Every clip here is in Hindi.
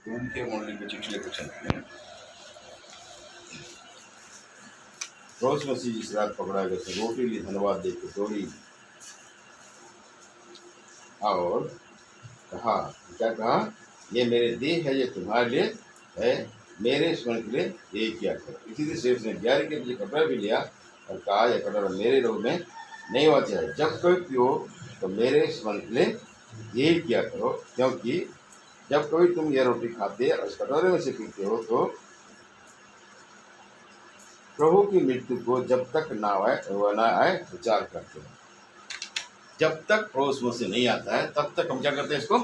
उनके मंडली को चिट्ठी लेकर चलते हैं। रोज मसीह जिस रात पकड़ा गया तो रोटी ली, धन्यवाद देकर तोड़ी और कहा, क्या कहा, ये मेरे देह है, ये तुम्हारे लिए है, मेरे स्मरण के लिए ये किया करो। इसी से उसने 11 के लिए कपड़ा भी लिया और कहा, यह कटोरा मेरे रोग में नहीं होना चाहिए, जब कोई पियो तो मेरे स्मरण के लिए यही किया करो, क्योंकि जब कभी तुम यह रोटी खाते और इस कटोरे में से पीते हो तो प्रभु की मृत्यु को जब तक ना आए प्रचार करते हो। जब तक प्रभु से नहीं आता है तब तक हम क्या करते हैं, इसको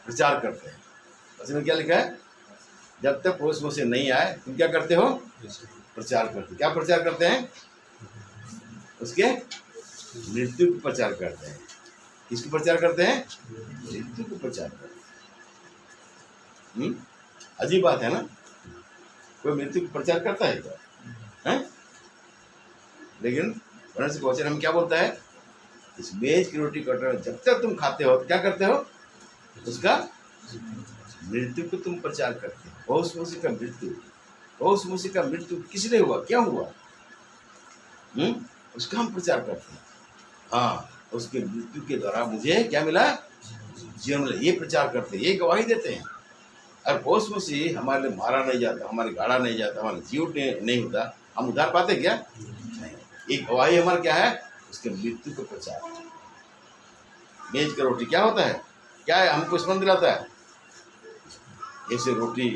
प्रचार करते हैं। उसमें क्या लिखा है, जब तक प्रभु से नहीं आए तुम क्या करते हो, प्रचार करते। क्या प्रचार करते हैं, उसके मृत्यु को प्रचार करते हैं। किसको प्रचार करते हैं, मृत्यु को प्रचार करते हैं। अजीब बात है ना, कोई मृत्यु को प्रचार करता है क्या, है? लेकिन वचन से वचन हम क्या बोलता है, इस मेज की रोटी कटोरा जब तक तुम खाते हो तो क्या करते हो, उसका मृत्यु को तुम प्रचार करते हो। पौष मसीह का मृत्यु, पौष मसीह का मृत्यु किस लिए हुआ, क्या हुआ, उसका हम प्रचार करते हैं। हाँ, उसके मृत्यु के द्वारा मुझे क्या मिला, जीवन मिला, ये प्रचार करते हैं, ये गवाही देते हैं। और पौष मसीह हमारे लिए मारा नहीं जाता, हमारे गाड़ा नहीं जाता, हमारे जीव नहीं होता, हम उद्धार पाते क्या, नहीं। ये गवाही हमारा क्या है, उसके मृत्यु को प्रचार। मेज की रोटी क्या होता है, क्या है, हमको स्मरण दिलाता है। ऐसे रोटी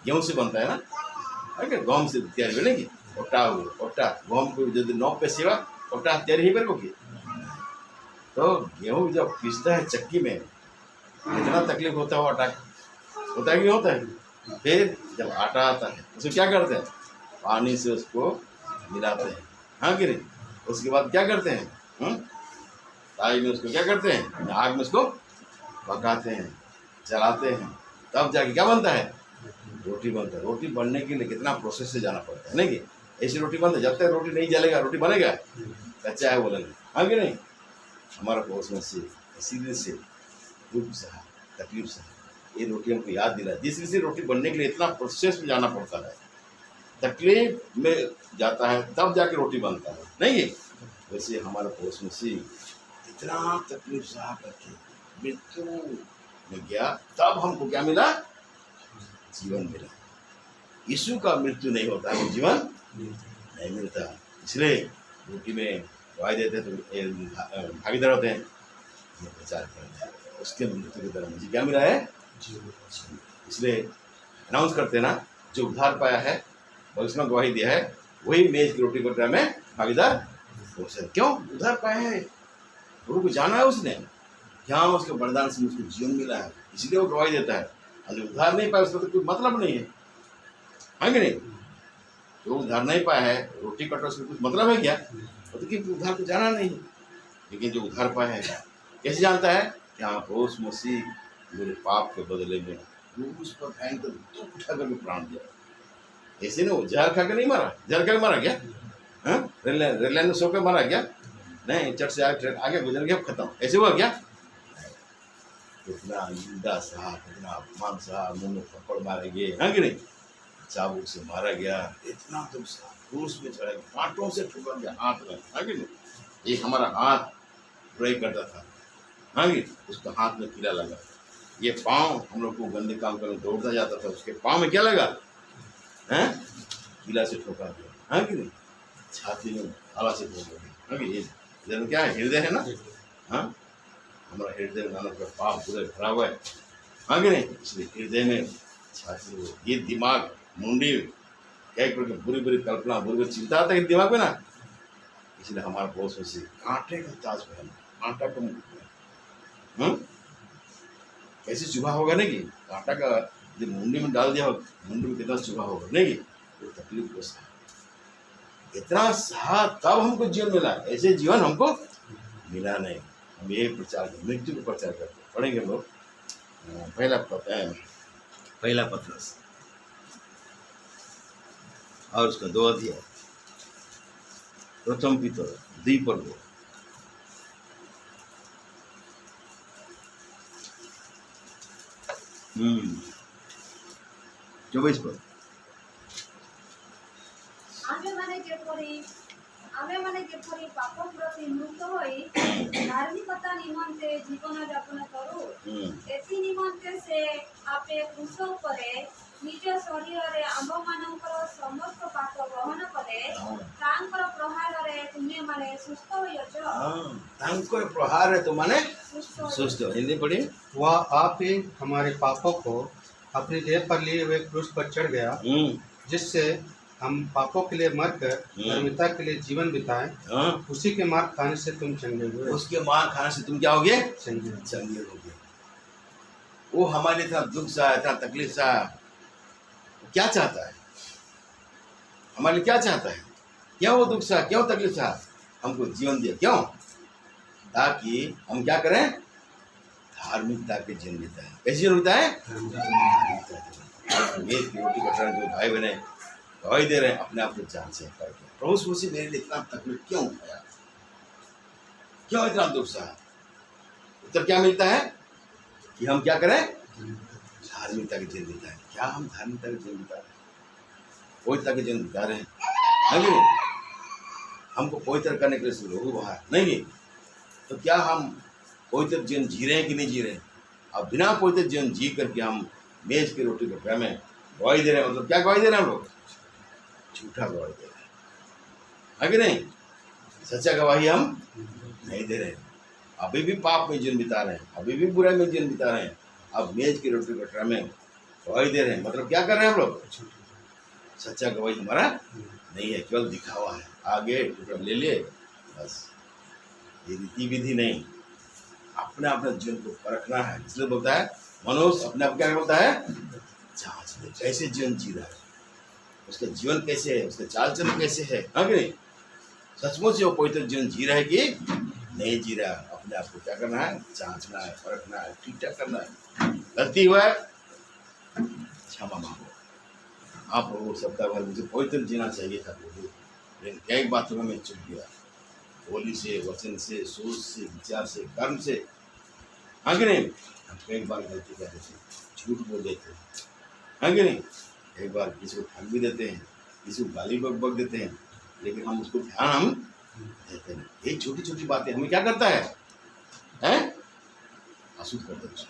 गेहूं से बनता है ना, गहूम से तैयारी बनेगी, ओटा गहूम को यदि 9 पे सेवा ओटा तैयारी ही बनेगी। तो गेहूं जब पीसता है चक्की में इतना तकलीफ होता है, आटा होता है कि होता है। फिर जब आटा आता है उसे क्या करते हैं, पानी से उसको मिलाते हैं, हाँ कि नहीं। उसके बाद क्या करते हैं, ताई में उसको क्या करते हैं, आग में उसको पकाते हैं, जलाते हैं, तब जाके क्या बनता है, रोटी बनता है। रोटी बनने के लिए कितना प्रोसेस से जाना पड़ता है, नहीं कि ऐसी रोटी बनता है। जब तक रोटी नहीं जलेगा रोटी बनेगा, कच्चा है बोलेंगे, हाँ कि नहीं। हमारा पड़ोस में से इसीलिए से दुख सहा, तकलीफ सहा, ये रोटी हमको याद दिला, जिससे रोटी बनने के लिए इतना प्रोसेस में जाना पड़ता है, तकलीफ में जाता है तब जाके रोटी बनता है, नहीं। वैसे हमारा पड़ोस में से इतना तकलीफ सहा करके मृत्यु में गया, तब हमको क्या मिला, जीवन मिला। यीशु का मृत्यु नहीं होता है, जीवन नहीं मिलता। इसलिए रोटी में गवाही देते तो भागीदार होते हैं, प्रचार करते हैं, उसके मृत्यु की तरह मुझे क्या मिला है, इसलिए अनाउंस करते हैं ना, जो उद्धार पाया है और उसमें गवाही दिया है वही मेज की रोटी कटोरा में भागीदार हो सकते। क्यों, उद्धार पाया है, प्रभु को जाना है उसने, क्या उसके वरदान से मुझको जीवन मिला है, इसलिए वो गवाही देता है। और जो उद्धार नहीं पाया उसका तो कोई मतलब नहीं है, है कि नहीं। जो उद्धार नहीं पाया है रोटी कटोरा से कुछ मतलब है क्या, तो कि उद्धार को जाना नहीं। लेकिन जो उद्धार पाया है कैसे जानता है, कि हाँ पौष मसीह मेरे पाप के बदले में उस पर भयंकर दुख उठा कर प्राण दिया। ऐसे ना वो जहर खा के नहीं मारा, जहर खा के मारा क्या, रेल लाइन में सो के मारा क्या, नहीं, चट से आगे गुजर गया, खत्म, ऐसे हुआ क्या। कितना निंदा सहा, कितना अपमान सहा, मुंह में थप्पड़ मारे गए, हाँ कि नहीं, चाबुक से मारा गया, इतना दुख सहा, क्रूस में चढ़ा गया, कांटों से ठुका गया हाथ में, हाँ कि नहीं। एक हमारा हाथ प्रे करता था, हाँ कि उसका हाथ में कीड़ा लगा। ये पाँव हम लोग को गंदे काम करने दौड़ता जाता था, उसके पाँव में क्या लगा, हैं, कीड़ा से ठोका गया, हाँ कि नहीं। छाती में हवा से ठोका गया, हाँ कि ये इधर क्या है, हृदय है ना, हाँ, हमारा हृदय में नानक का पाप पूरे भरा हुआ है, हाँ कि नहीं। इसलिए हृदय में, छाती में, ये दिमाग, मुंडी, क्या बुरी बुरी कल्पना, बुरी बुरी चिंता आता है दिमाग में ना, इसलिए हमारा पड़ोस में से कांटे का ताज पहना, कांटा का मुंह, कैसे चुभा होगा नहीं, कि कांटा का जब मुंडी में डाल दिया हो, मुंडी में कितना चुभा होगा नहीं, वो तकलीफ को सहा, इतना सहा तब हमको जीवन मिला, ऐसे जीवन हमको मिला नहीं। हम ये प्रचार, मृत्यु को प्रचार करते हैं। पढ़ेंगे हम लोग पहला पत्रस और उसका 2 अध्याय, प्रथम पीतर 2:2। 24 पर आम्भेମାନେ ଯେପରି ପାପ ପ୍ରତି ମୃତ ହୋଇ ଧାର୍ମିକତା ନିମନ୍ତେ ଜୀବନ ଯାପନ କରୁ, ଏଥି ନିମନ୍ତେ ସେ ଆପେ କ୍ରୁଶ ଉପରେ ନିଜ ଶରୀରରେ ଆମ୍ଭମାନଙ୍କର ସମସ୍ତ ପାପ ବହନ କଲେ। ତାଙ୍କର ପ୍ରହାରରେ ତୁମେମାନେ ସୁସ୍ଥ ହୋଇଅଛ। ତାଙ୍କର ପ୍ରହାରରେ ତୁମମାନେ ସୁସ୍ଥ। हिंदी पढ़िए। वह आप ही हमारे पापों को अपनी देह पर लिए हुए क्रूस पर चढ़ गया, जिससे हम पापों के लिए मरकर धार्मिकता के लिए जीवन बिताएं। उसी के मार खाने से तुम चंगे हुए। उसके मार खाने से तुम क्या हो गए? चंगे हो गए। वो हमारे इतना दुख सा, इतना तकलीफ सा, क्या चाहता है? हमारे लिए क्या चाहता है? क्यों वो दुख सा, क्यों तकलीफ सा हमको जीवन दिया? क्यों? ताकि हम क्या करें? धार्मिकता के जीवन बिताएं। कैसे जीवन बिताएं? मेज की रोटी कटरा जो भाई बहने गवाही दे रहे हैं, अपने आप को जान से करके प्रभु यीशु मेरे लिए इतना तकलीफ क्यों उठाया, क्यों इतना दुख सहा? उत्तर क्या मिलता है कि हम क्या करें? धार्मिकता के जीवन बिताएं। क्या हम धार्मिकता के जीवन बिता रहे हैं? पवित्रता के जीवन बिता रहे हैं? नहीं, हमको पवित्र करने के लिए सब लोग बाहर नहीं, तो क्या हम पवित्र जीवन जी रहे हैं कि नहीं जी रहे हैं? अब बिना पवित्र जीवन जी करके हम मेज की रोटी को प्रेम में गवाही दे रहे हैं। मतलब क्या गवाही दे रहे हैं हम लोग? झूठा गवाही दे रहे हैं, है कि नहीं? सच्चा गवाही हम नहीं दे रहे हैं। अभी भी पाप में जीवन बिता रहे हैं, अभी भी बुराई में जीवन बिता रहे हैं। अब मेज की रोटी कटरा में गवाही दे रहे हैं, मतलब क्या कर रहे हैं हम लोग? सच्चा गवाही हमारा नहीं है, केवल दिखावा है। आगे टुकड़ा ले लिए बस, ये रीति विधि नहीं। अपने अपने जीवन को परखना है। इसलिए बोलता है मनुष्य अपने आप क्या बोलता है? जांच ले कैसे जीवन जी रहा है, उसका जीवन कैसे है, उसका चाल चलन कैसे है, हाँ कि नहीं? सचमुच वो पवित्र जीवन जी रहा है कि नहीं जी रहा? अपने आप को क्या करना है? जांचना है, परखना है, ठीक ठाक करना है। गलती हुआ है, क्षमा मांगो। आप वो सप्ताह भर मुझे पवित्र जीना चाहिए था प्रभु, लेकिन कई बातों में मैं चुप गया, बोली से, वचन से, सोच से, विचार से, कर्म से, हाँ कि नहीं? हम कई बार गलती कर देते हैं, झूठ बोल देते हैं, हाँ कि नहीं? एक बार किसी को ठग भी देते हैं, किसी को गाली बक देते हैं, लेकिन हम उसको ध्यान हम देते नहीं। ये छोटी छोटी बातें हमें क्या करता है? अशुद्ध कर देते हैं।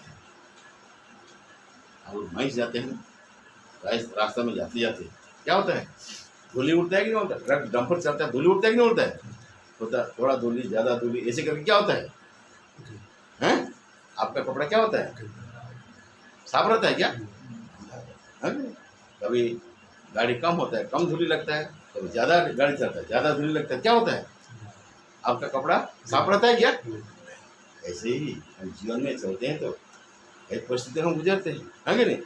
और महिष जाते हैं रास्ता में जाते जाते क्या होता है? धूली उड़ता है कि नहीं होता? ट्रक डंपर चलता है, धूली उड़ता है कि नहीं उड़ता है? होता है। थोड़ा धूली, ज़्यादा धूली, ऐसे करके क्या होता है? आपका कपड़ा क्या होता है? साफ रहता है क्या? कभी गाड़ी कम होता है, कम धूली लगता है, कभी ज़्यादा गाड़ी चलता है, ज़्यादा धूली लगता है, क्या होता है? आपका कपड़ा साफ रहता है क्या? ऐसे ही हम जीवन में चलते हैं तो एक परिस्थिति हम गुजरते हैं, है कि नहीं?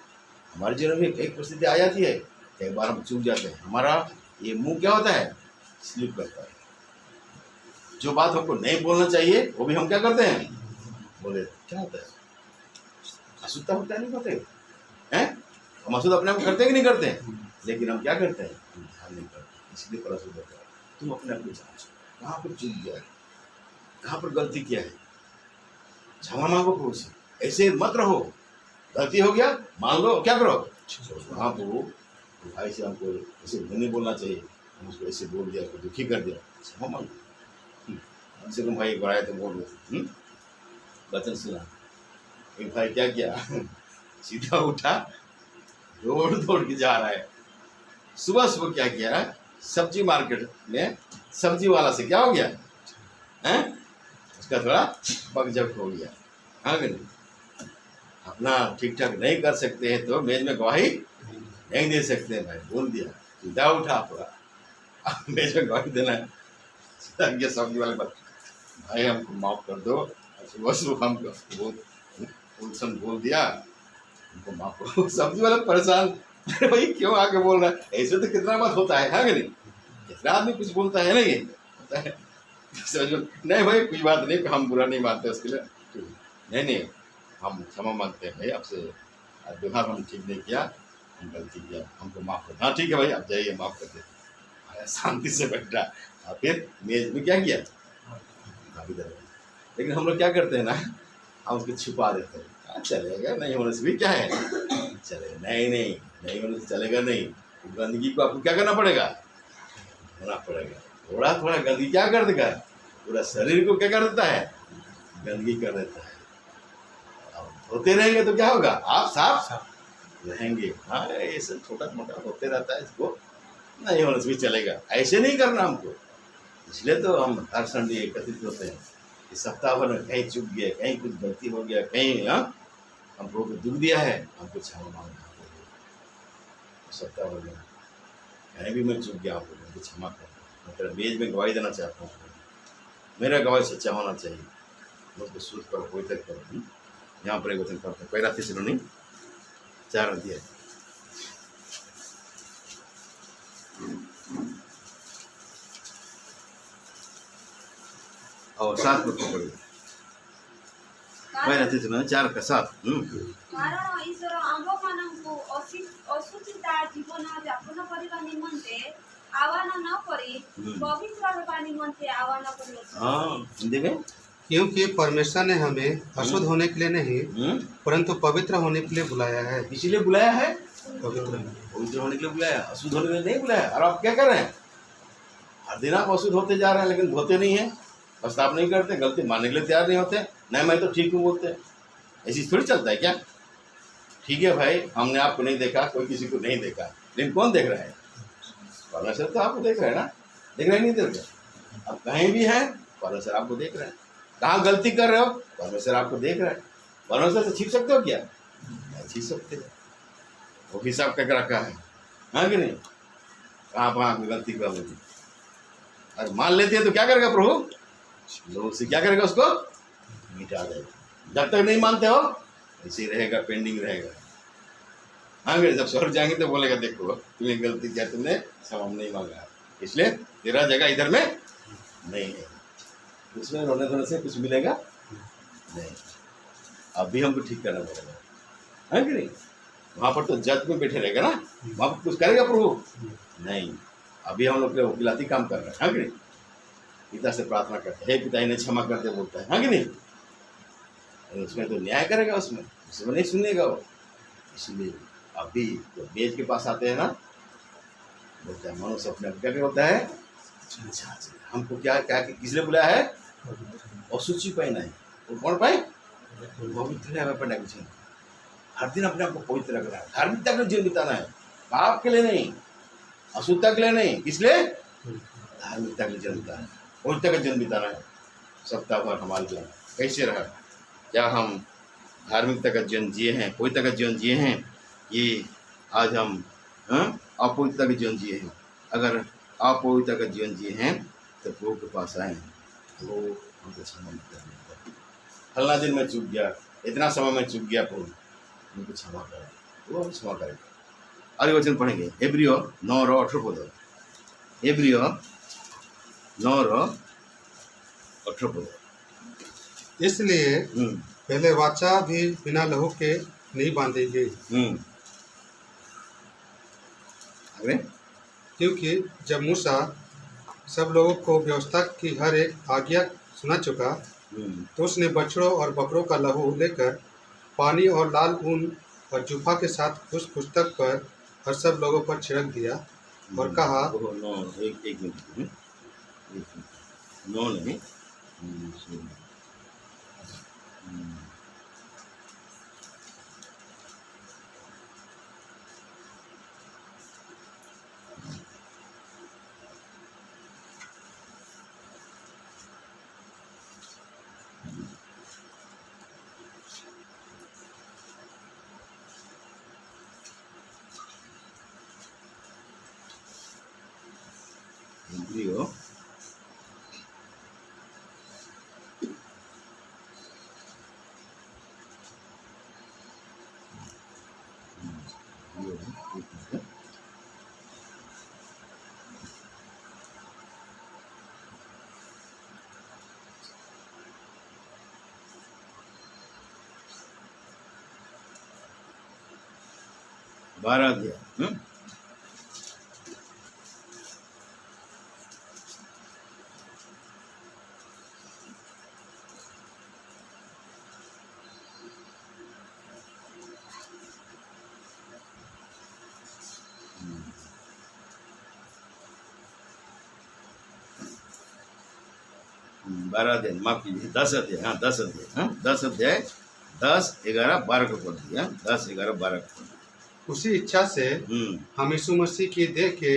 हमारे जीवन में एक परिस्थिति आ जाती है, कई बार हम चूक जाते हैं, हमारा ये मुंह क्या होता है? स्लिप करता है। जो बात हमको नहीं बोलना चाहिए वो भी हम क्या करते हैं? बोले। क्या होता है? अशुद्धता होता है, नहीं होते हैं? हम अशुद्ध अपने आप करते हैं कि नहीं करते हैं? लेकिन हम क्या करते हैं? हम ध्यान नहीं करते, इसलिए पर अशुद्ध होता है। तुम अपने आप को जांचो, कहाँ पर चूक गया है, कहाँ पर गलती किया है, क्षमा मांगो प्रभु से। ऐसे मत रहो, गलती हो गया मान लो, क्या करो? हाँ प्रभु, भाई से हमको ऐसे नहीं बोलना चाहिए, हम उसको ऐसे बोल दिया, उसको दुखी कर दिया, क्षमा मांगो। हमसे तुम भाई बढ़ाए तो बोल रहे, वचन सुना। एक भाई क्या किया? सीधा उठा, दौड़ के जा रहा है। सुबह सुबह क्या किया? सब्जी मार्केट में सब्जी वाला से क्या हो गया? उसका थोड़ा बकझक हो गया, हाँ कि नहीं? अपना ठीक ठाक नहीं कर सकते हैं तो मेज में गवाही नहीं दे सकते हैं। भाई बोल दिया, सीधा उठा पूरा, मेज में गवाही देना है। सीधा सब्जी वाले पर, भाई हमको माफ कर दो, सुबह सुबह हमको बहुत बोल दिया, हमको माफ करो। सब्जी वाला परेशान, अरे भाई क्यों आके बोल रहा है? ऐसे तो कितना बात होता है कि नहीं? कितना आदमी कुछ बोलता है नहीं होता है। नहीं भाई कुछ बात नहीं, हम बुरा नहीं मानते उसके लिए, नहीं हम क्षमा मांगते हैं भाई आपसे, व्यवहार हम ठीक नहीं किया, हम गलती किया, हमको माफ़ कर। हाँ ठीक है भाई, आप जाइए, माफ़ कर दे। आया शांति से बैठा, और फिर मेज में क्या किया? लेकिन हम लोग क्या करते हैं ना, हम उसको छुपा देते हैं। चलेगा, नहीं होने से भी क्या है, चलेगा। नहीं नहीं, नहीं होने से चलेगा नहीं। गंदगी को आपको क्या करना पड़ेगा, होना पड़ेगा। थोड़ा थोड़ा गंदगी क्या कर देगा, पूरा शरीर को क्या कर देता है, गंदगी कर देता है। अब धोते रहेंगे तो क्या होगा, आप साफ रहेंगे। हाँ, ये सब छोटा मोटा होते रहता है, इसको नहीं होने से भी चलेगा। ऐसे नहीं करना हमको। इसलिए तो हम हर संडे एकत्रित होते हैं। इस सप्ताह भर में कहीं चुप गया, कहीं कुछ गलती हो गया, कहीं हम प्रभु को दुख दिया है, हमको क्षमा मांगना। सप्ताह भर में कहीं भी मैं चुप गया, आपको मुझे क्षमा कर। मैं तेरा बेज में गवाही देना चाहता हूँ, मेरा गवाही सच्चा होना चाहिए। मुझको शुद्ध करो, पवित्र करो। यहाँ पर एक वचन पढ़ते हैं, पहला थिस्सलुनी 4 अध्याय और 7 पद पढ़िए। पहला थिस्सलुनी 4 का 7। କାରଣ ଈଶ୍ୱର ଆମ୍ଭମାନଙ୍କୁ ଅଶୁଚିତା ଜୀବନ ଯାପନ କରିବା ନିମନ୍ତେ ଆହ୍ୱାନ ନ କରି ପବିତ୍ର ହେବା ନିମନ୍ତେ ଆହ୍ୱାନ କରିଅଛନ୍ତି। हाँ, हिंदी में क्योंकि परमेश्वर ने हमें अशुद्ध होने के लिए नहीं परंतु पवित्र होने के लिए बुलाया है। इसीलिए बुलाया है, पवित्र पवित्र होने के लिए बुलाया, अशुद्ध होने के लिए नहीं बुलाया। और आप क्या कर रहे हैं, हर दिन आप अशुद्ध होते जा रहे हैं, लेकिन धोते नहीं हैं, पछतावा नहीं करते, गलती मानने के लिए तैयार नहीं होते। नहीं, मैं तो ठीक हूँ बोलते हैं। ऐसी थोड़ी चलता है क्या। ठीक है भाई, हमने आपको नहीं देखा, कोई किसी को नहीं देखा, लेकिन कौन देख रहा है, परमेश्वर तो आपको देख रहे हैं ना। देख रहे नहीं देख रहे, अब कहीं भी है परमेश्वर आपको देख रहे हैं। कहाँ गलती कर रहे हो, परमेश्वर आपको देख रहे हैं। परमेश्वर से छिप सकते हो क्या, नहीं छिप सकते। वो हिसाब करके रखा है, हाँ कि नहीं, कहाँ कहाँ गलती कर लेगी। अरे मान लेते हैं तो क्या करेगा प्रभु, लोग से क्या करेगा, उसको मिटा देगा। जब तक नहीं मानते हो ऐसे ही रहेगा, पेंडिंग रहेगा। हाँ, जब स्वर्ग जाएंगे तो बोलेगा देखो तुम्हें गलती किया, तुमने क्षमा नहीं मांगा, इसलिए तेरा जगह इधर में नहीं है। उसमें रोने धोने से कुछ मिलेगा नहीं। अभी हमको ठीक करना पड़ेगा, है कि नहीं। वहाँ पर तो जज में बैठे रहेगा ना, वहाँ पर कुछ करेगा प्रभु नहीं। अभी हम लोग के वकीलाती काम कर रहे हैं, है कि नहीं। पिता से प्रार्थना करते हैं, हे पिता इन्हें क्षमा करते बोलता है कि नहीं। उसमें तो न्याय करेगा, उसमें नहीं सुनेगा वो। इसलिए अभी तो बेज के पास आते हैं ना, बोलता है मनुष्य अपने क्या होता है, हमको क्या क्या किसने बुलाया है, अशुचि पहना है। वो कौन पाए, पवित्र है पहना कुछ। हर दिन अपने आप को पवित्र रख रहा है, धार्मिकता के लिए जीवन बिताना है, पाप के लिए नहीं, अशुद्धता के लिए नहीं, किसलिए, धार्मिकता के लिए जीवन बिताना है, पवित्रता का जीवन बिताना है। सप्ताह भर हमारे जीवन कैसे रहा, क्या हम धार्मिकता का जीवन जिए हैं, पवित्रता का जीवन जिए हैं, ये आज हम अपवित्रता का जीवन जिए हैं। अगर अपवित्रता का जीवन जिए हैं तो प्रभु के पास आए तो हमको क्षमा करें। फलना दिन में चूक गया, इतना समय में चूक गया, प्रभु उनको क्षमा करें, वो हम क्षमा करेंगे। आगे वचन पढ़ेंगे, इब्रियो 9:18। इब्रियो 9:18। इसलिए पहले वाचा भी बिना लहू के नहीं बांधेंगे, क्योंकि जब मूसा सब लोगों को व्यवस्था की हर एक आज्ञा सुना चुका तो उसने बछड़ों और बकरों का लहू लेकर पानी और लाल ऊन और जूफा के साथ उस पुस्तक पर और सब लोगों पर छिड़क दिया और कहा, एक मिनट, 9 नहीं, 12 अध्याय। 12 अध्याय, माफ कीजिए 10 अध्याय, हाँ 10 अध्याय, हाँ 10 अध्याय 10, 11, 12 को पढ़ दिया, 10, 11, 12 को पढ़ दिया। उसी इच्छा से हम यीशु मसीह की देह के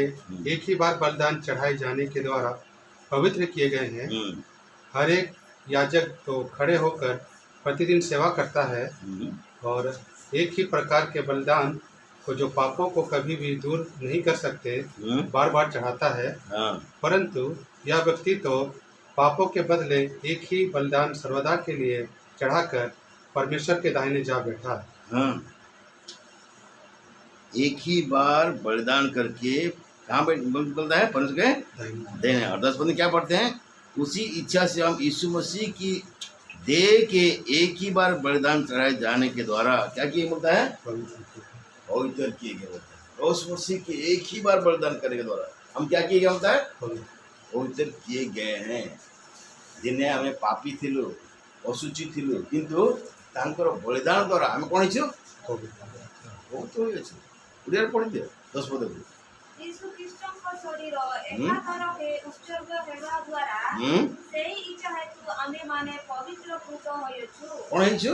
एक ही बार बलिदान चढ़ाए जाने के द्वारा पवित्र किए गए हैं। हर एक याजक तो खड़े होकर प्रतिदिन सेवा करता है और एक ही प्रकार के बलिदान को जो पापों को कभी भी दूर नहीं कर सकते बार बार चढ़ाता है, परंतु यह व्यक्ति तो पापों के बदले एक ही बलिदान सर्वदा के लिए चढ़ाकर परमेश्वर के दाहिने जा बैठा है। हाँ, एक ही बार बलिदान करके कहाँ बोलता है? परमेश्वर के देने। और 10 पद क्या पढ़ते हैं? उसी इच्छा से हम यीशु मसीह की देह के एक ही बार बलिदान चढ़ाए जाने के द्वारा क्या किए बोलता है? पवित्र किए गए बोलता है। उस मसीह के एक ही बार बलिदान करने के द्वारा हम क्या किए गए होता है? पवित्र किए गए हैं। दिने हमें पापी थिलु, असुचि थिलु, किंतु तांकर बलिदान द्वारा हम कौन हिचु? पवित्र हो गए। उड़िया पढ़ दियो 10 पद को। यीशु ख्रीष्टଙ୍କ ଶରୀର ଏକାଥର ଉତ୍ସର୍ଗ ହେବା ଦ୍ୱାରା ସେହି ଇଚ୍ଛା ହେତୁ ଆମେମାନେ ପବିତ୍ରକୃତ ହୋଇଅଛୁ। କଣ ହେଇଛୁ?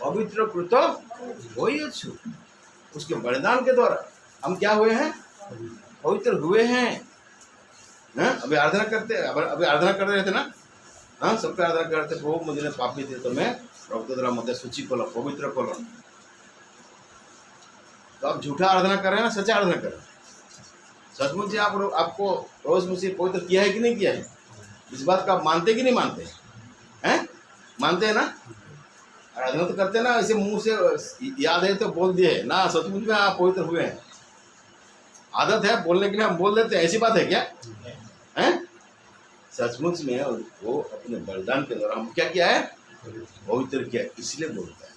ପବିତ୍ରକୃତ ହୋଇଅଛୁ। उसके बलिदान के द्वारा हम क्या हुए हैं? पवित्र हुए हैं। अभी आराधना करते, अभी आराधना कर रहे थे ना? हाँ, सबके आराधना कर रहे थे। प्रभु मुझे पापी थे तो मैं रक्त द्वारा मध्य सूची खोलो, पवित्र खोलो। तो आप झूठा आराधना कर रहे हैं ना, सच्चा आराधना कर रहे हैं? सचमुच से आपको रोज मुझे पवित्र किया है कि नहीं किया है? इस बात का आप मानते कि नहीं मानते हैं? मानते हैं ना? आराधना तो करते हैं ना, ऐसे मुंह से याद है तो बोल दिए ना, सचमुच में आप पवित्र हुए हैं। आदत है बोलने के लिए, हम बोल देते हैं, ऐसी बात है क्या? हैं? सचमुच में वो अपने बलिदान के द्वारा हम क्या किया है? पवित्र किया, इसलिए बोलता है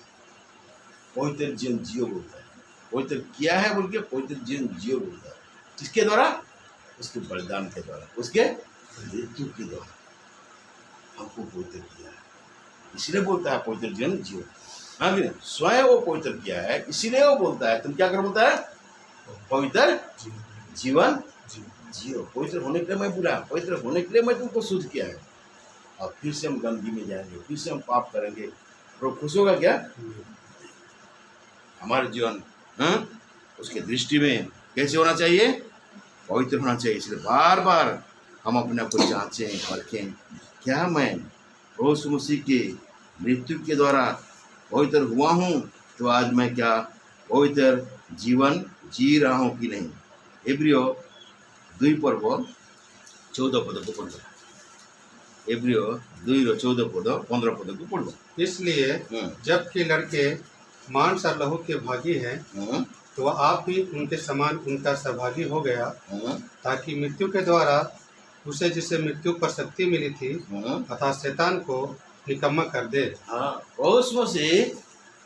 पवित्र जीवन जियो बोलता है। पवित्र किया है बोल के पवित्र जीवन जियो बोलता है। किसके द्वारा? उसके बलिदान के द्वारा, उसके मृत्यु के द्वारा हमको पवित्र किया है, इसलिए बोलता है पवित्र जीवन जियो। हाँ कि नहीं? स्वयं वो पवित्र किया है, इसीलिए वो बोलता है तुम क्या कर बोलता है? पवित्र जीवन जियो। पवित्र होने के लिए मैं बुलाया, पवित्र होने के लिए मैं तुमको शुद्ध किया है। और फिर से हम गंदगी में जाएंगे, फिर से हम पाप करेंगे, तो खुश होगा क्या? हमारे जीवन उसके दृष्टि में कैसे होना चाहिए? पवित्र होना चाहिए। इसलिए बार बार हम अपने आप को जांचें, परखें, क्या मैं यीशु मसीह के मृत्यु के द्वारा पवित्र हुआ हूँ? तो आज मैं क्या पवित्र जीवन जी रहा हूँ कि नहीं? इब्रियो 2 पर्व 14 पद को पढ़ो। इब्रियो 2 14 पद 15 पद को पढ़ो। इसलिए जबकि लड़के मांस और लहू के भागी हैं, तो आप भी उनके समान उनका सहभागी हो गया, ताकि मृत्यु के द्वारा उसे जिसे मृत्यु पर शक्ति मिली थी अर्थात शैतान को निकम्मा कर दे। हाँ, उसमें से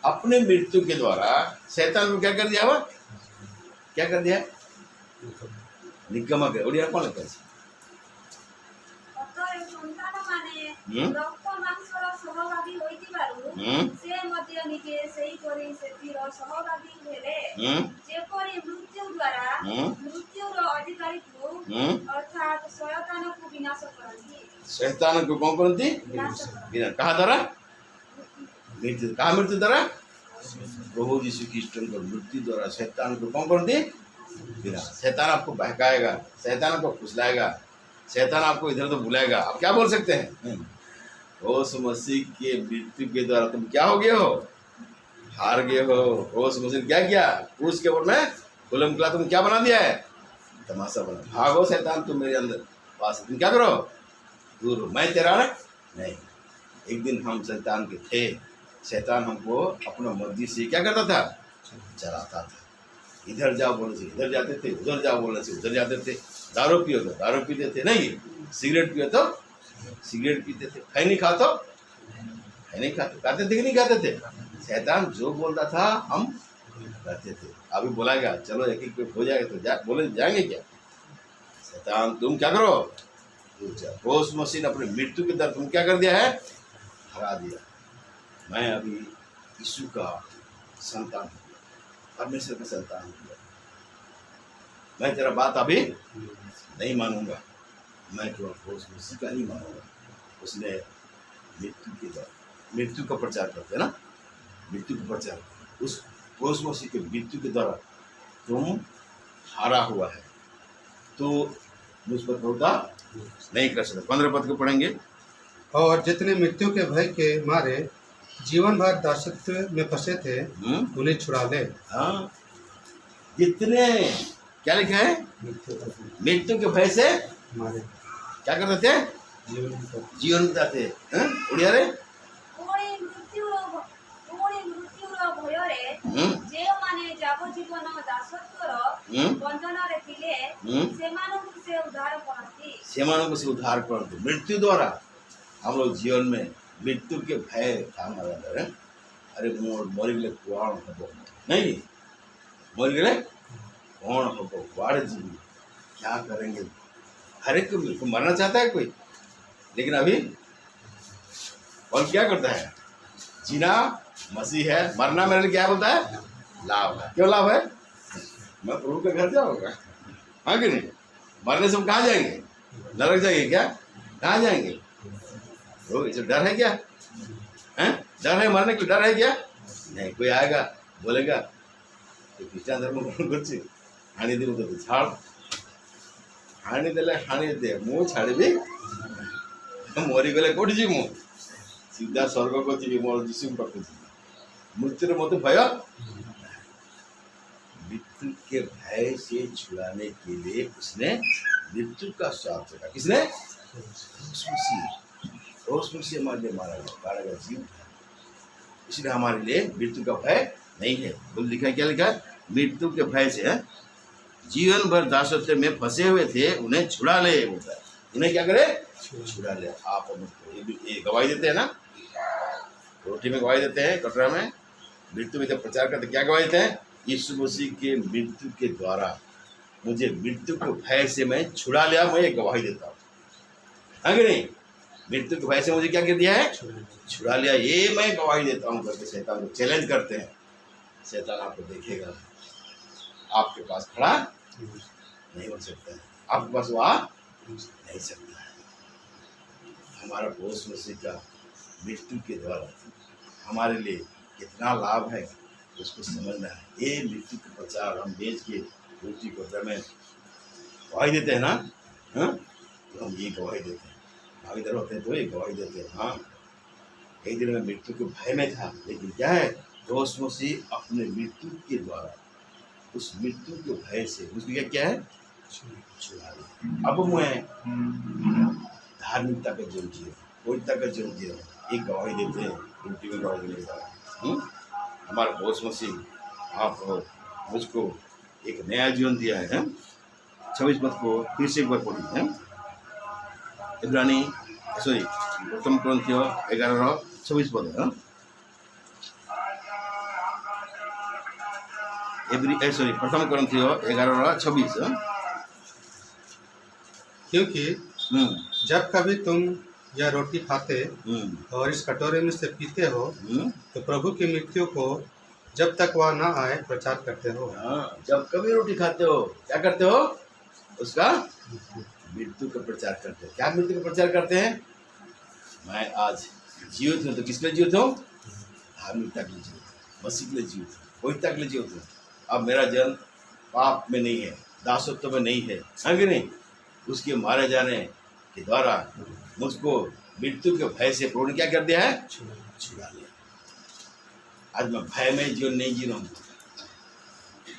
अपने मृत्यु के द्वारा शैतान को क्या कर दिया? क्या कर दिया? निकम्मा कर। ओडिया कौन लगता है? ଅତଏବ ସନ୍ତାନମାନେ ରକ୍ତ ମାଂସର ସହଭାଗୀ ହୋଇଥିବାରୁ ସେ ମଧ୍ୟ ନିଜେ ସେହିପରି ସେଥିର ସହଭାଗୀ ହେଲେ, ଯେପରି ମୃତ୍ୟୁ ଦ୍ୱାରା ମୃତ୍ୟୁର ଅଧିକାରୀକୁ ଅର୍ଥାତ୍ ଶୟତାନକୁ ବିନାଶ କରନ୍ତି। शैतान को कौन करती? कहा द्वारा? मृत्यु। कहा मृत्यु द्वारा? प्रभु यीशु ख्रीष्ट को मृत्यु द्वारा शैतान को कौन करती? विनाश। शैतान आपको बहकाएगा, शैतान आपको फुसलाएगा, शैतान आपको इधर उधर बुलाएगा। आप क्या बोल सकते हैं? उस मसीह के मृत्यु के द्वारा तुम क्या हो गए हो? हार गए हो। उस मसीह क्या किया? क्रूस के ऊपर में गुलाम किला तुम क्या बना दिया है? तमाशा बना। भागो शैतान, तुम मेरे अंदर पास, तुम क्या करो? दूर हो। मैं तेरा नहीं। एक दिन हम शैतान के थे, शैतान हमको अपना मर्जी से क्या करता था? चलाता था। इधर जाओ बोलने से इधर जाते थे, उधर जाओ बोलने से उधर जाते थे। दारू पियो तो दारू पीते थे, नहीं सिगरेट पियो तो सिगरेट पीते थे, खैनी खा तो खैनी खाते, खाते थे कि नहीं खाते थे? शैतान जो बोलता था हम करते थे। अभी बोलाएगा चलो एक एक हो जाएगा तो बोले जाएंगे क्या? शैतान तुम क्या करो? रोज मसीह ने अपने मृत्यु के दर तुम क्या कर दिया है? हरा दिया। मैं अभी यीशु का संतान हूँ, परमेश्वर का संतान हूँ। मैं तेरा बात अभी नहीं मानूंगा, मैं तो रोज मसीह का नहीं मानूंगा। उसने मृत्यु के द्वारा, मृत्यु का प्रचार करते हैं ना, मृत्यु का प्रचार, उस पौलुस मसीह के मृत्यु के द्वारा तुम हारा हुआ है, तो मुझ पर भरोसा नहीं कर सकते। 15 पद को पढ़ेंगे। और जितने मृत्यु के भय के मारे जीवन भर दासत्व में फंसे थे उन्हें छुड़ा ले। हाँ, जितने, क्या लिखा है, मृत्यु के भय से मारे क्या करते थे, जीवन बिताते। उड़िया रे, ଯେଉଁମାନେ ଯାବଜୀବନ ଦାସତ୍ୱର ବନ୍ଧନରେ ଥିଲେ ସେମାନଙ୍କୁ ସେ ଉଦ୍ଧାର କରନ୍ତି। ସେମାନଙ୍କୁ ସେ उद्धार करते। मृत्यु द्वारा हम लोग जीवन में मृत्यु के भय था हमारे अंदर है। अरे मरी गले कौन हम, नहीं मरी गले कौन हम, कुआड़े जीवी, क्या करेंगे। हर एक को मरना चाहता है कोई, लेकिन अभी और क्या करता है, जीना मसीह है, मरना मेरे लिए क्या बोलता है, लाभ है। क्यों लाभ है, मैं प्रभु के घर जाऊंगा, हाँ कि नहीं। मरने से हम कहाँ जाएंगे, नरक जाएंगे क्या, कहाँ जाएंगे। तो इसे डर है क्या, हैं, डर है मरने के, डर है क्या, नहीं। कोई आएगा बोलेगा तो क्रिश्चियन धर्म कुछ हानि दी तो छाड़, हानि देले हानि दे, मु छाड़बी मरी गले कोठी जी, मु सीधा स्वर्ग को जी, मोर जीसु पाखु जी। मृत्यु मत भय, मृत्यु के भय से छुड़ाने के लिए उसने मृत्यु का स्वाद चखा। किसने, मसीह हमारे लिए मारा गया जीव था, इसलिए हमारे लिए मृत्यु का भय नहीं है। बोल लिखा है, क्या लिखा है, मृत्यु के भय से जीवन भर दासत्व में फंसे हुए थे उन्हें छुड़ा ले, बोलता है। उन्हें क्या करे, छुड़ा ले। आप ये गवाही देते हैं ना, रोटी में गवाही देते हैं, कटोरा में, मृत्यु में जब प्रचार करते क्या गवाही देते हैं, यीशु मसीह के मृत्यु के द्वारा मुझे मृत्यु के भय से मैं छुड़ा लिया, मैं ये गवाही देता हूँ, है कि नहीं। मृत्यु के भय से मुझे क्या कर दिया है, छुड़ा लिया, ये मैं गवाही देता हूँ करके शैतान को चैलेंज करते हैं। शैतान आपको देखेगा, आपके पास खड़ा नहीं हो सकता है, आपके पास वो आ नहीं सकता है। हमारा पौलुस मसीह का मृत्यु के द्वारा हमारे लिए कितना लाभ है, उसको समझना है। ये मृत्यु का प्रचार हम बेच के रोटी को में गवाही देते हैं ना, हाँ, तो हम ये गवाही देते हैं, भागीदार होते हैं तो ये गवाही देते हैं। हाँ, एक दिन में मृत्यु के भय में था, लेकिन क्या है, पौलुस मसीह अपने मृत्यु के द्वारा उस मृत्यु के भय से उसको क्या है, छुड़ा लिया। अब मैं धार्मिकता का जीवन जियो, पवित्रता का जीवन जियो, एक गवाही देते हैं, रोटी में गवाही देता है। हमारा पौलुस मसीह आप मुझको एक नया जीवन दिया है। 26 पद को फिर से एक बार पढ़ी है, इब्रानी सॉरी प्रथम कोरिन्थियों 11:26 पद है। सॉरी प्रथम कोरिन्थियों 11:26 है। क्योंकि जब कभी तुम यह रोटी खाते और इस कटोरे में से पीते हो तो प्रभु की मृत्यु को जब तक वह ना आए प्रचार करते हो। हाँ, जब कभी रोटी खाते हो क्या करते हो, उसका मृत्यु का प्रचार करते हैं। क्या मृत्यु का प्रचार करते हैं, मैं आज जीवित हूँ तो किस लिए जीवित हूँ, धार्मिकता के लिए जीवित हूँ, मसीह के लिए जीवित हूँ, पवित्रता के लिए जीवित हूँ। अब मेरा जन्म पाप में नहीं है, दासत्व में नहीं है, कि नहीं। उसके मारे जाने के द्वारा मुझको मृत्यु के भय से प्रभु ने क्या कर दिया है, छुड़ा लिया। आज मैं भय में जीवन नहीं जी रहा हूँ।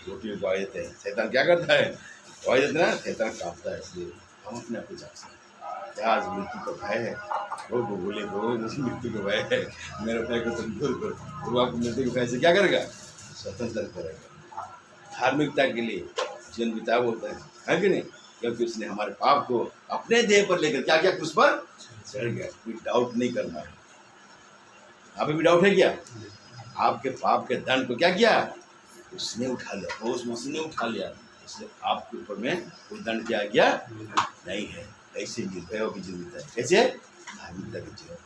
रोटी में गवाही देते हैं, शैतान क्या करता है, गवाही देते ना, शैतान कांपता है। इसलिए हम अपने आप को जान सकते हैं, आज मृत्यु का भय है, वो बोले वो मुझे मृत्यु का भय है, मेरे भय को तुम दूर करो। वो आपको मृत्यु के भय से क्या करेगा, स्वतंत्र करेगा। धार्मिकता के लिए जीवन बिता बोलता है कि नहीं, क्योंकि उसने हमारे पाप को अपने देह पर लेकर क्या किया, उस पर चढ़ गया। कोई डाउट नहीं करना है। अभी भी डाउट है क्या, आपके पाप के दंड को क्या किया, उसने उठा लिया, वो उस मसीह ने उठा लिया, इसलिए आपके ऊपर में कोई दंड किया गया नहीं है। ऐसे निर्भय होकर जीवन बिताए, कैसे, धार्मिकता के जीवन,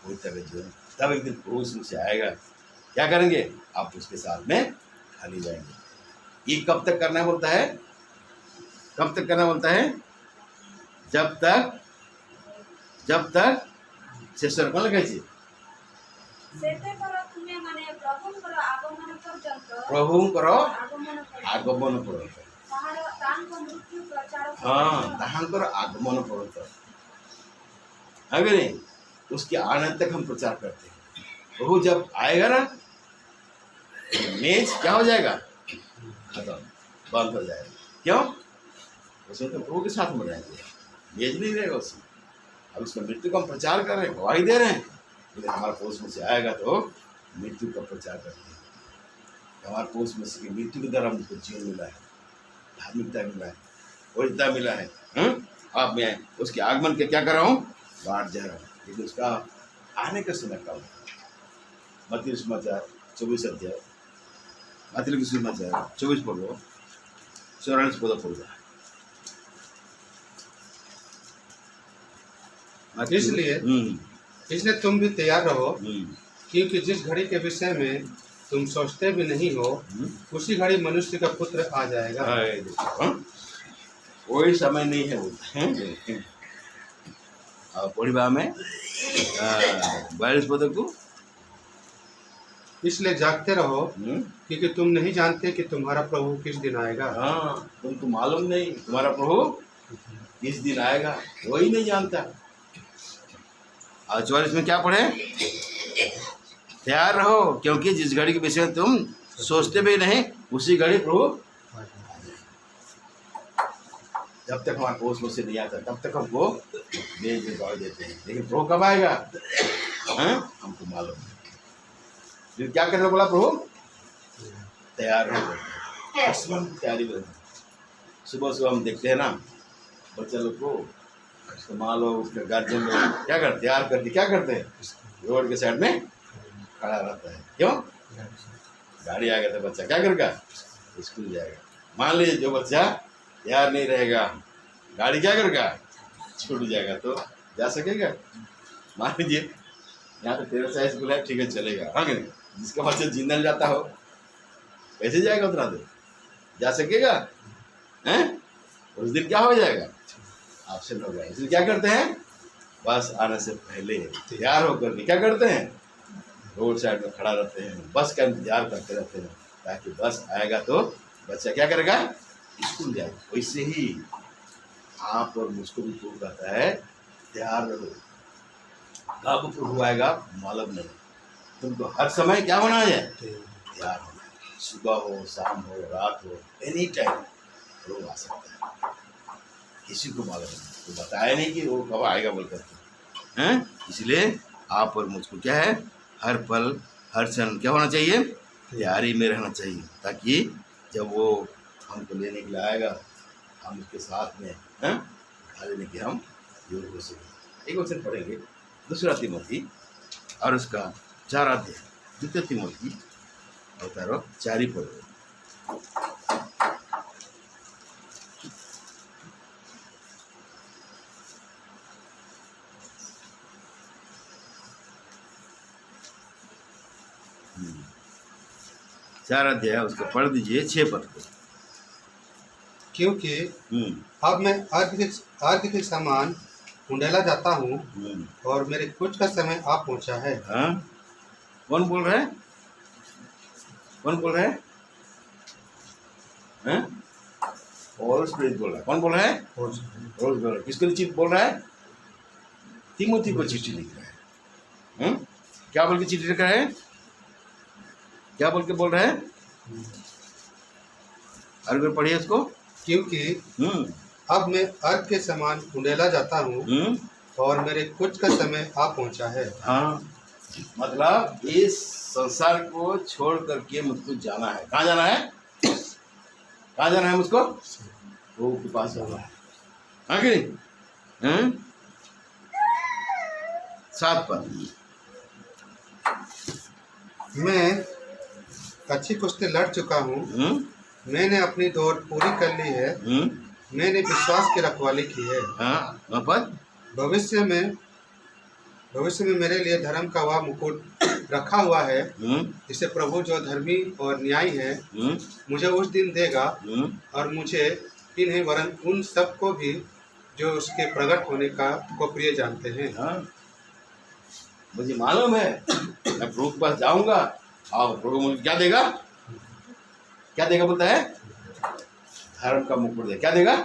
पवित्रता के जीवन। तब एक दिन प्रभु उसमें आएगा, क्या करेंगे, आप उसके साथ में खाली जाएंगे। ये कब तक करना बोलता है, कब तक करना बोलता है, जब तक ଶେଷରେ କ'ଣ ଲେଖା ହେଇଛି? ସେତେକର ତୁମେ ମାନେ ପ୍ରଭୁଙ୍କର ଆଗମନ ପର୍ଯ୍ୟନ୍ତ ଆଗମନ ପର୍ଯ୍ୟନ୍ତ ତାଙ୍କ ମୃତ୍ୟୁ ପ୍ରଚାର हाँ ताहांकर आगमन पड़ता है कि नहीं? उसके आने तक हम प्रचार करते हैं। प्रभु जब आएगा ना, मेज क्या हो जाएगा? खत्म, बंद हो जाएगा। क्यों? उसमें तो प्रभु के साथ में रहेंगे, मेज नहीं रहेगा उसमें। अब उसका मृत्यु का हम प्रचार कर रहे हैं, गवाही दे रहे हैं, लेकिन हमारे पोष में से आएगा तो मृत्यु का प्रचार करते हैं। हमारे पोष में से मृत्यु के द्वारा हमको जीवन मिला है, धार्मिकता मिला है, वैधता मिला है। अब मैं उसके आगमन के क्या कर रहा हूँ? बाट जा रहा हूँ, लेकिन उसका आने का समय कब है? मत्ती समाचार 24 अध्याय, मत्ती समाचार 24 पढ़ो, 44 पद पढ़ो। इसलिए तुम भी तैयार रहो, क्योंकि जिस घड़ी के विषय में तुम सोचते भी नहीं हो, उसी घड़ी मनुष्य का पुत्र आ जाएगा। कोई समय नहीं है बोलते हैं। और पढ़िबा में 42 पद को, इसलिए जागते रहो, क्योंकि तुम नहीं जानते कि तुम्हारा प्रभु किस दिन आएगा। हाँ, तुमको मालूम नहीं तुम्हारा प्रभु किस दिन आएगा, वही नहीं जानता। और 44 में क्या पढ़े? तैयार रहो, क्योंकि जिस घड़ी के विषय में तुम सोचते भी नहीं, उसी घड़ी प्रभु। जब तक हमारे पोष में से नहीं आता, तब तक हमको मेज में दौड़ देते हैं, लेकिन प्रभु कब आएगा हमको मालूम नहीं। फिर क्या करना बोला प्रभु? तैयार रहो, तैयारी करो। सुबह सुबह हम देखते हैं ना बच्चे लोग को, तो मान लो उसके गार्जियन लोग क्या करते, तैयार करके क्या करते हैं, रोड के साइड में खड़ा रहता है। क्यों? गाड़ी आ गया तो बच्चा क्या करेगा? स्कूल जाएगा। मान लीजिए जो बच्चा तैयार नहीं रहेगा, गाड़ी क्या करेगा? छूट जाएगा, तो जा सकेगा? मान लीजिए यहाँ तो 13 स्कूल है, ठीक है चलेगा, हाँ कि नहीं? जिसका बच्चा जिंदा जाता हो कैसे जाएगा? उतना दूर जा सकेगा? हैं? उस दिन क्या हो जाएगा? ऑप्शन हो गया। इसलिए क्या करते हैं? बस आने से पहले तैयार होकर के क्या करते हैं? रोड साइड में खड़ा रहते हैं, बस का इंतजार करते रहते हैं, ताकि बस आएगा तो बच्चा क्या करेगा? स्कूल जाएगा। वैसे ही आप और मुझको भी प्रभु कहता है तैयार रहो। कब प्रभु आएगा मालूम नहीं, तुमको हर समय क्या होना है? तैयार होना है। सुबह हो, शाम हो, रात हो, एनी टाइम प्रभु आ सकता है। किसी को मालूम नहीं, तो बताया नहीं कि वो कब आएगा बोल करके हैं। इसलिए आप और मुझको क्या है, हर पल हर क्षण क्या होना चाहिए? तैयारी में रहना चाहिए, ताकि जब वो हमको लेने के लिए आएगा हम उसके साथ में उठा लेने के हम योग हो सकें। एक वचन पढ़ेंगे, दूसरा तिमोथी और उसका 4 अध्याय, द्वितीय तिमोथी और 4 ही पढ़ो। चार अध्याय उसको पढ़ दीजिए, 6 पद को। क्योंकि अब मैं अर्घ के समान उंडेला जाता हूँ और मेरे कुछ का समय आ पहुँचा है। कौन बोल रहा है? कौन बोल रहा है? पौलुस प्रेरित बोल रहा है। कौन बोल रहा है? पौलुस बोल रहा है। किसको चिट्ठी बोल रहा है? तिमोथी को चिट्ठी लिख रहा है। क्या बोल के चिट्ठी लिख रहा है? क्या बोल के बोल रहा है? अरे पढ़िए उसको। क्योंकि अब मैं अर्घ के समान उंडेला जाता हूँ और मेरे कुछ का समय आ पहुँचा है। हाँ, मतलब इस संसार को छोड़ करके मुझको जाना है। कहाँ जाना है? कहाँ जाना है मुझको? वो के पास जाना है। हाँ कि नहीं? 7 पर मैं अच्छी कुश्ती लड़ चुका हूँ, मैंने अपनी दौड़ पूरी कर ली है, मैंने विश्वास की रखवाली की है। पर भविष्य में मेरे लिए धर्म का वह मुकुट रखा हुआ है, जिसे प्रभु जो धर्मी और न्यायी है मुझे उस दिन देगा, और मुझे ही नहीं वरन उन सबको भी जो उसके प्रकट होने का को प्रिय जानते हैं। मुझे मालूम है मैं प्रभु के पास जाऊंगा और प्रभु मुझे क्या देगा, क्या देगा बोलता है, धर्म का मुकुट देगा। क्या देगा,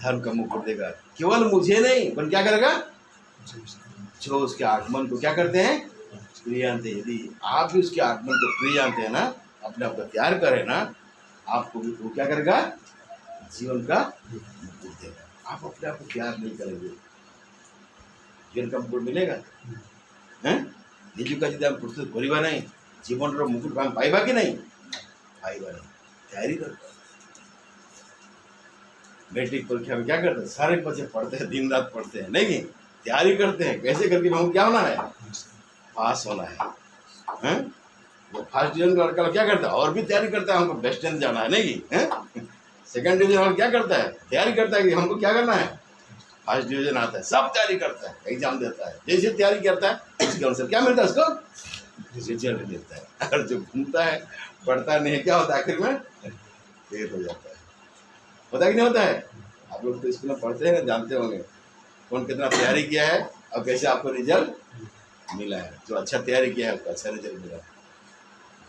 धर्म का मुकुट देगा। केवल मुझे नहीं पर क्या करेगा, जो उसके आगमन को क्या करते हैं, प्रिय जानते हैं। यदि आप भी उसके आगमन को प्रिय जानते हैं ना, अपने आप को तैयार करें ना, आपको भी वो क्या करेगा, जीवन का मुकुट देगा। आप अपने आप को तैयार नहीं करेंगे, जीवन का मुकुट मिलेगा हैं? निजुका यदि हम प्रस्तुत करिबा नहीं, जीवन मुकुट हम पाइबा कि नहीं, पाइबा नहीं। तैयारी करते हैं। मैट्रिक परीक्षा में क्या करते हैं, सारे बच्चे पढ़ते हैं, दिन रात पढ़ते हैं, नहीं तैयारी करते हैं। कैसे करके हमको क्या होना है, पास होना है, हैं? वो फर्स्ट डिवीजन का लड़का क्या करता है, और भी तैयारी करता है, हमको बेस्ट टेंथ जाना है, नहीं सेकंड डिवीजन वाला क्या करता है, तैयारी करता है कि हमको क्या करना है, फर्स्ट डिवीजन आता है, सब तैयारी करता है, एग्जाम देता है। जैसे तैयारी करता है उसके अनुसार क्या मिलता है उसको, रिजल्ट मिलता है। और जो घूमता है, पढ़ता नहीं है, क्या होता है आखिर में, फेल हो जाता है। होता कि नहीं होता है? आप लोग तो स्कूल में पढ़ते हैं ना, जानते होंगे कौन कितना तैयारी किया है और कैसे आपको रिजल्ट मिला है। जो अच्छा तैयारी किया है उसको अच्छा रिजल्ट मिला,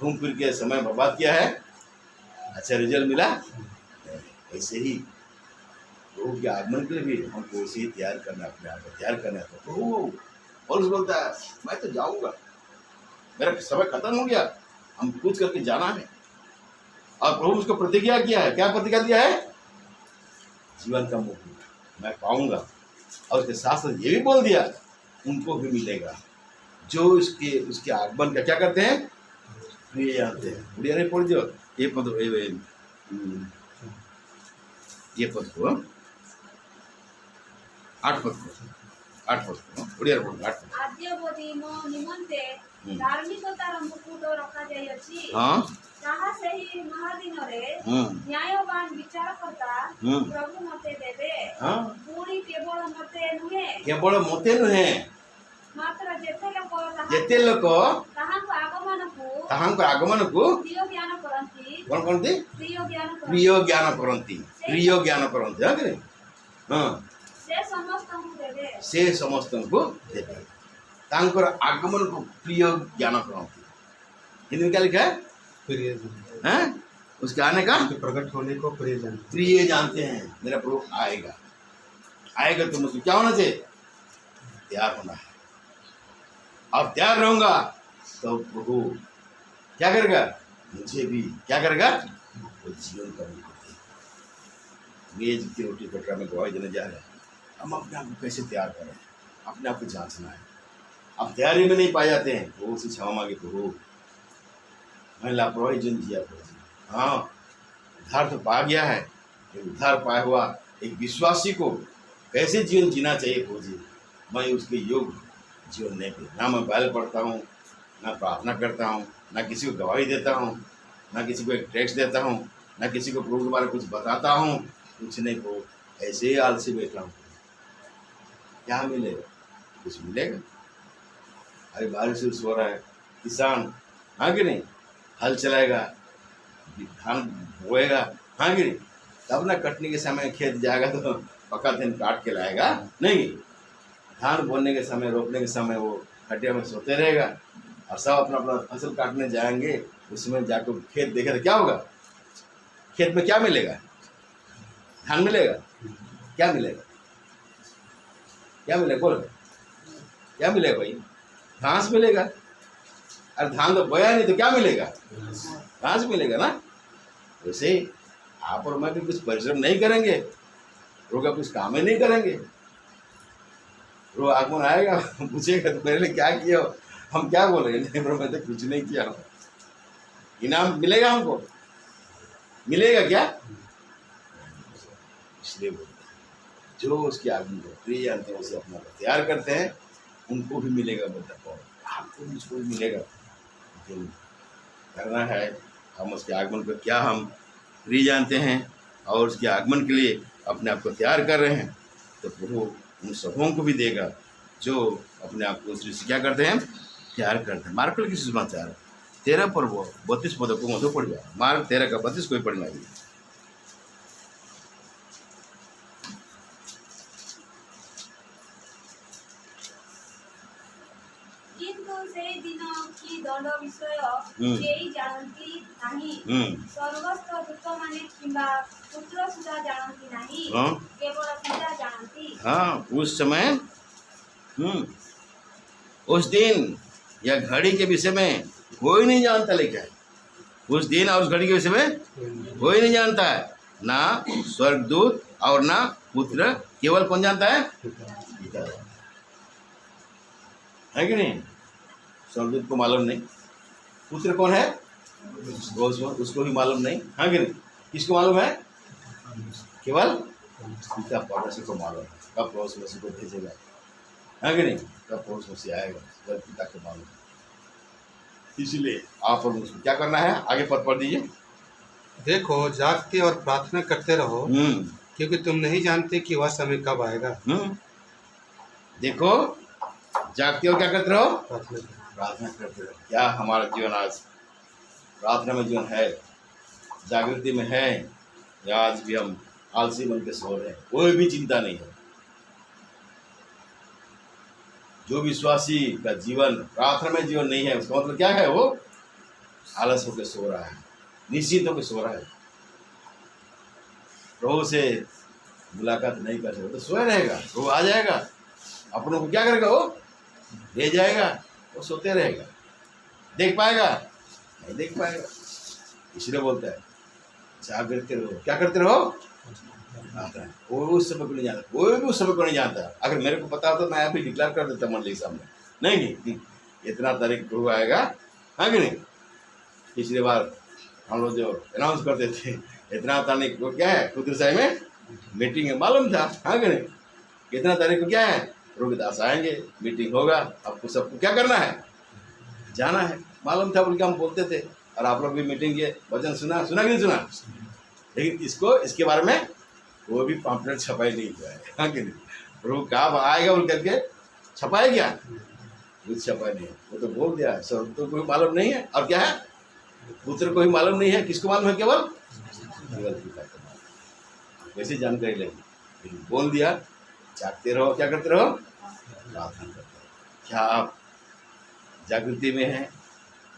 घूम फिर के समय बर्बाद किया है, अच्छा रिजल्ट मिला। ऐसे ही प्रभु के आगमन के लिए भी हमको ऐसे ही तैयार करना, अपने आप को तैयार करना है। तो प्रभु पौलुस बोलता है मैं तो जाऊंगा, मेरा समय खत्म हो गया, हम कुछ करके जाना है। और प्रभु उसको प्रतिज्ञा किया है, क्या प्रतिज्ञा दिया है, जीवन का मुकुट मैं पाऊंगा। और उसके साथ साथ ये भी बोल दिया उनको भी मिलेगा जो उसके आगमन का क्या करते हैं, प्रिय जानते हैं। उड़िया नहीं पढ़ दो ये पद, ये पद को 8 पद को उड़िया पढ़ 8 पद। आद्यबोधि मो निमंते धार्मिकतार मुकुट रखा जाइछि। हाँ, ताहा सेही महादिन रे न्यायवान विचारकर्ता प्रभु मते देबे। हाँ, पूरी केवल मते नुहे, केवल मते नुहे, मात्र जेते लोक ताहांको आगमन को प्रिय ज्ञान करंती। कौन करती, प्रिय ज्ञान करंती, प्रिय ज्ञान करंती। हाँ कि नहीं, हाँ, से समस्त को देते, तांकर आगमन को प्रिय ज्ञान करंती। हिंदी में क्या लिखा है, प्रिय हैं? उसके आने का प्रकट होने को प्रिय जानते हैं। मेरा प्रभु आएगा, आएगा तो मुझे क्या होना चाहिए, तैयार होना है। अब तैयार रहूंगा तो प्रभु क्या करेगा, मुझे भी क्या करेगा, वो जीवन का मुकुट देगा। मेज की रोटी कटरा में गवाही देने जा रहे हैं। हम अपने आप को कैसे तैयार करें, अपने आप को जांचना है। अब तैयारी में नहीं पाए जाते हैं, प्रभु से क्षमा मांगे, प्रभु मैं लापरवाही जीवन जिया प्रभु। हाँ, उद्धार तो पा गया है, उद्धार पाया हुआ एक विश्वासी को कैसे जीवन जीना चाहिए प्रभु जी, मैं उसके योग्य जीवन नहीं पी। ना मैं बाइबल पढ़ता हूँ, ना प्रार्थना करता हूँ, ना किसी को गवाही देता हूँ, ना किसी को एक टेक्स्ट देता हूँ, ना किसी को प्रभु के बारे में कुछ बताता हूँ, कुछ नहीं प्रभु, ऐसे ही आलसी बैठा हूँ। क्या मिलेगा, कुछ मिलेगा? अरे बारिश हो रहा है, किसान हाँ कि नहीं, हल चलाएगा, धान बोएगा, हाँ कि नहीं, तब ना कटने के समय खेत जाएगा तो पक्का दिन काट के लाएगा, नहीं धान बोने के समय, रोपने के समय वो खटिया में सोते रहेगा। और सब अपना अपना फसल काटने जाएंगे, उसमें जाकर खेत देखे तो क्या होगा, खेत में क्या मिलेगा, धान मिलेगा, क्या मिलेगा, क्या मिलेगा, बोलो क्या मिलेगा भाई, घास मिलेगा। अरे धान तो बोया नहीं तो क्या मिलेगा, घास मिलेगा ना। वैसे आप और मैं भी कुछ परिश्रम नहीं करेंगे, रोगा कुछ काम ही नहीं करेंगे, रो आगमन आएगा पूछेगा तो मेरे लिए क्या किया हो, हम क्या बोलेंगे, नहीं ब्रो मैं तो कुछ नहीं किया हूँ। इनाम मिलेगा हमको, मिलेगा क्या, इसलिए बोलते हैं जो उसके आगमन को प्रिय जानते हैं उसे अपना तैयार करते हैं, उनको भी मिलेगा। मतलब आपको भी उसको भी मिलेगा। लेकिन करना है हम उसके आगमन को क्या हम प्रिय जानते हैं और उसके आगमन के लिए अपने आप को तैयार कर रहे हैं, तो प्रभु उन सबों को भी देगा जो अपने आप को उस दृष्टि क्या करते हैं, तैयार करते हैं। मार्क की सुसमाचार 13 पर वो 32 पदों को मधु पड़ जाए, मार्क 13 का 32 को ही पढ़ना है। केही जानती नाही सर्वस्व दूतमाने किंबा पुत्र सुद्धा जानती नाही केवल पिता जानती। हाँ, उस समय उस दिन या घड़ी के विषय में कोई नहीं जानता, लेकिन उस दिन और उस घड़ी के विषय में कोई नहीं जानता है, ना स्वर्गदूत और ना पुत्र, केवल कौन जानता है? पिता है कि नहीं? स्वर्गदूत को मालूम नहीं, पुत्र कौन है उसको भी मालूम नहीं, है कि नहीं? किसको मालूम है? केवल पिता परमेश्वर को मालूम है कब प्रभु मसीह को भेजेगा, है कि नहीं? कब प्रभु मसीह आएगा, केवल पिता को मालूम है। इसलिए आप और मुझको क्या करना है? आगे पद पढ़ दीजिए। देखो जागते और प्रार्थना करते रहो क्योंकि तुम नहीं जानते कि वह समय कब आएगा। देखो जागते हो, क्या करते रहो? प्रार्थना करते रहो। क्या हमारा जीवन आज प्रार्थना में जीवन है, जागृति में है, या आज भी हम आलसी बन के सो रहे हैं? कोई भी चिंता नहीं है। जो विश्वासी का जीवन प्रार्थना में जीवन नहीं है, उसका मतलब क्या है? वो आलस होकर सो रहा है, निश्चिंत होकर सो रहा है, प्रभु से मुलाकात नहीं कर सकता, तो सोया रहेगा। वो आ जाएगा, अपनों को क्या करेगा? वो ले जाएगा, वो सोते रहेगा। देख पाएगा? नहीं देख पाएगा। इसलिए बोलता है जागृत रहो। क्या करते रहो? कोई उस समय को नहीं जानता, कोई भी उस समय को नहीं जानता। अगर मेरे को पता हो तो मैं अभी डिक्लेयर कर देता मंडली के सामने, नहीं इतना तारीख प्रभु आएगा, हाँ कि नहीं? पिछली बार हम लोग जो अनाउंस करते थे इतना तारीख को क्या है, खुदरसाई में मीटिंग है, मालूम था, हाँ कि नहीं? कितना तारीख को क्या है, प्रभु के दास आएंगे, मीटिंग होगा, आपको सबको क्या करना है? जाना है। मालूम था बोल के हम बोलते थे, और आप लोग भी मीटिंग के वचन सुना कि नहीं सुना? लेकिन इसके बारे में वो भी पॉम्पलेट छपाई नहीं हुआ है, हाँ कि नहीं? प्रभु कब आएगा बोल करके छपाया क्या? कुछ छपाई नहीं, वो तो बोल दिया। सब तो कोई मालूम नहीं है, और क्या है? पुत्र को ही मालूम नहीं है। किसको मालूम है? केवल पिता को मालूम। वैसी जानकारी लगी, लेकिन बोल दिया। जागते रहो, क्या करते रहो? प्रार्थना करते रहो। क्या आप जागृति में हैं?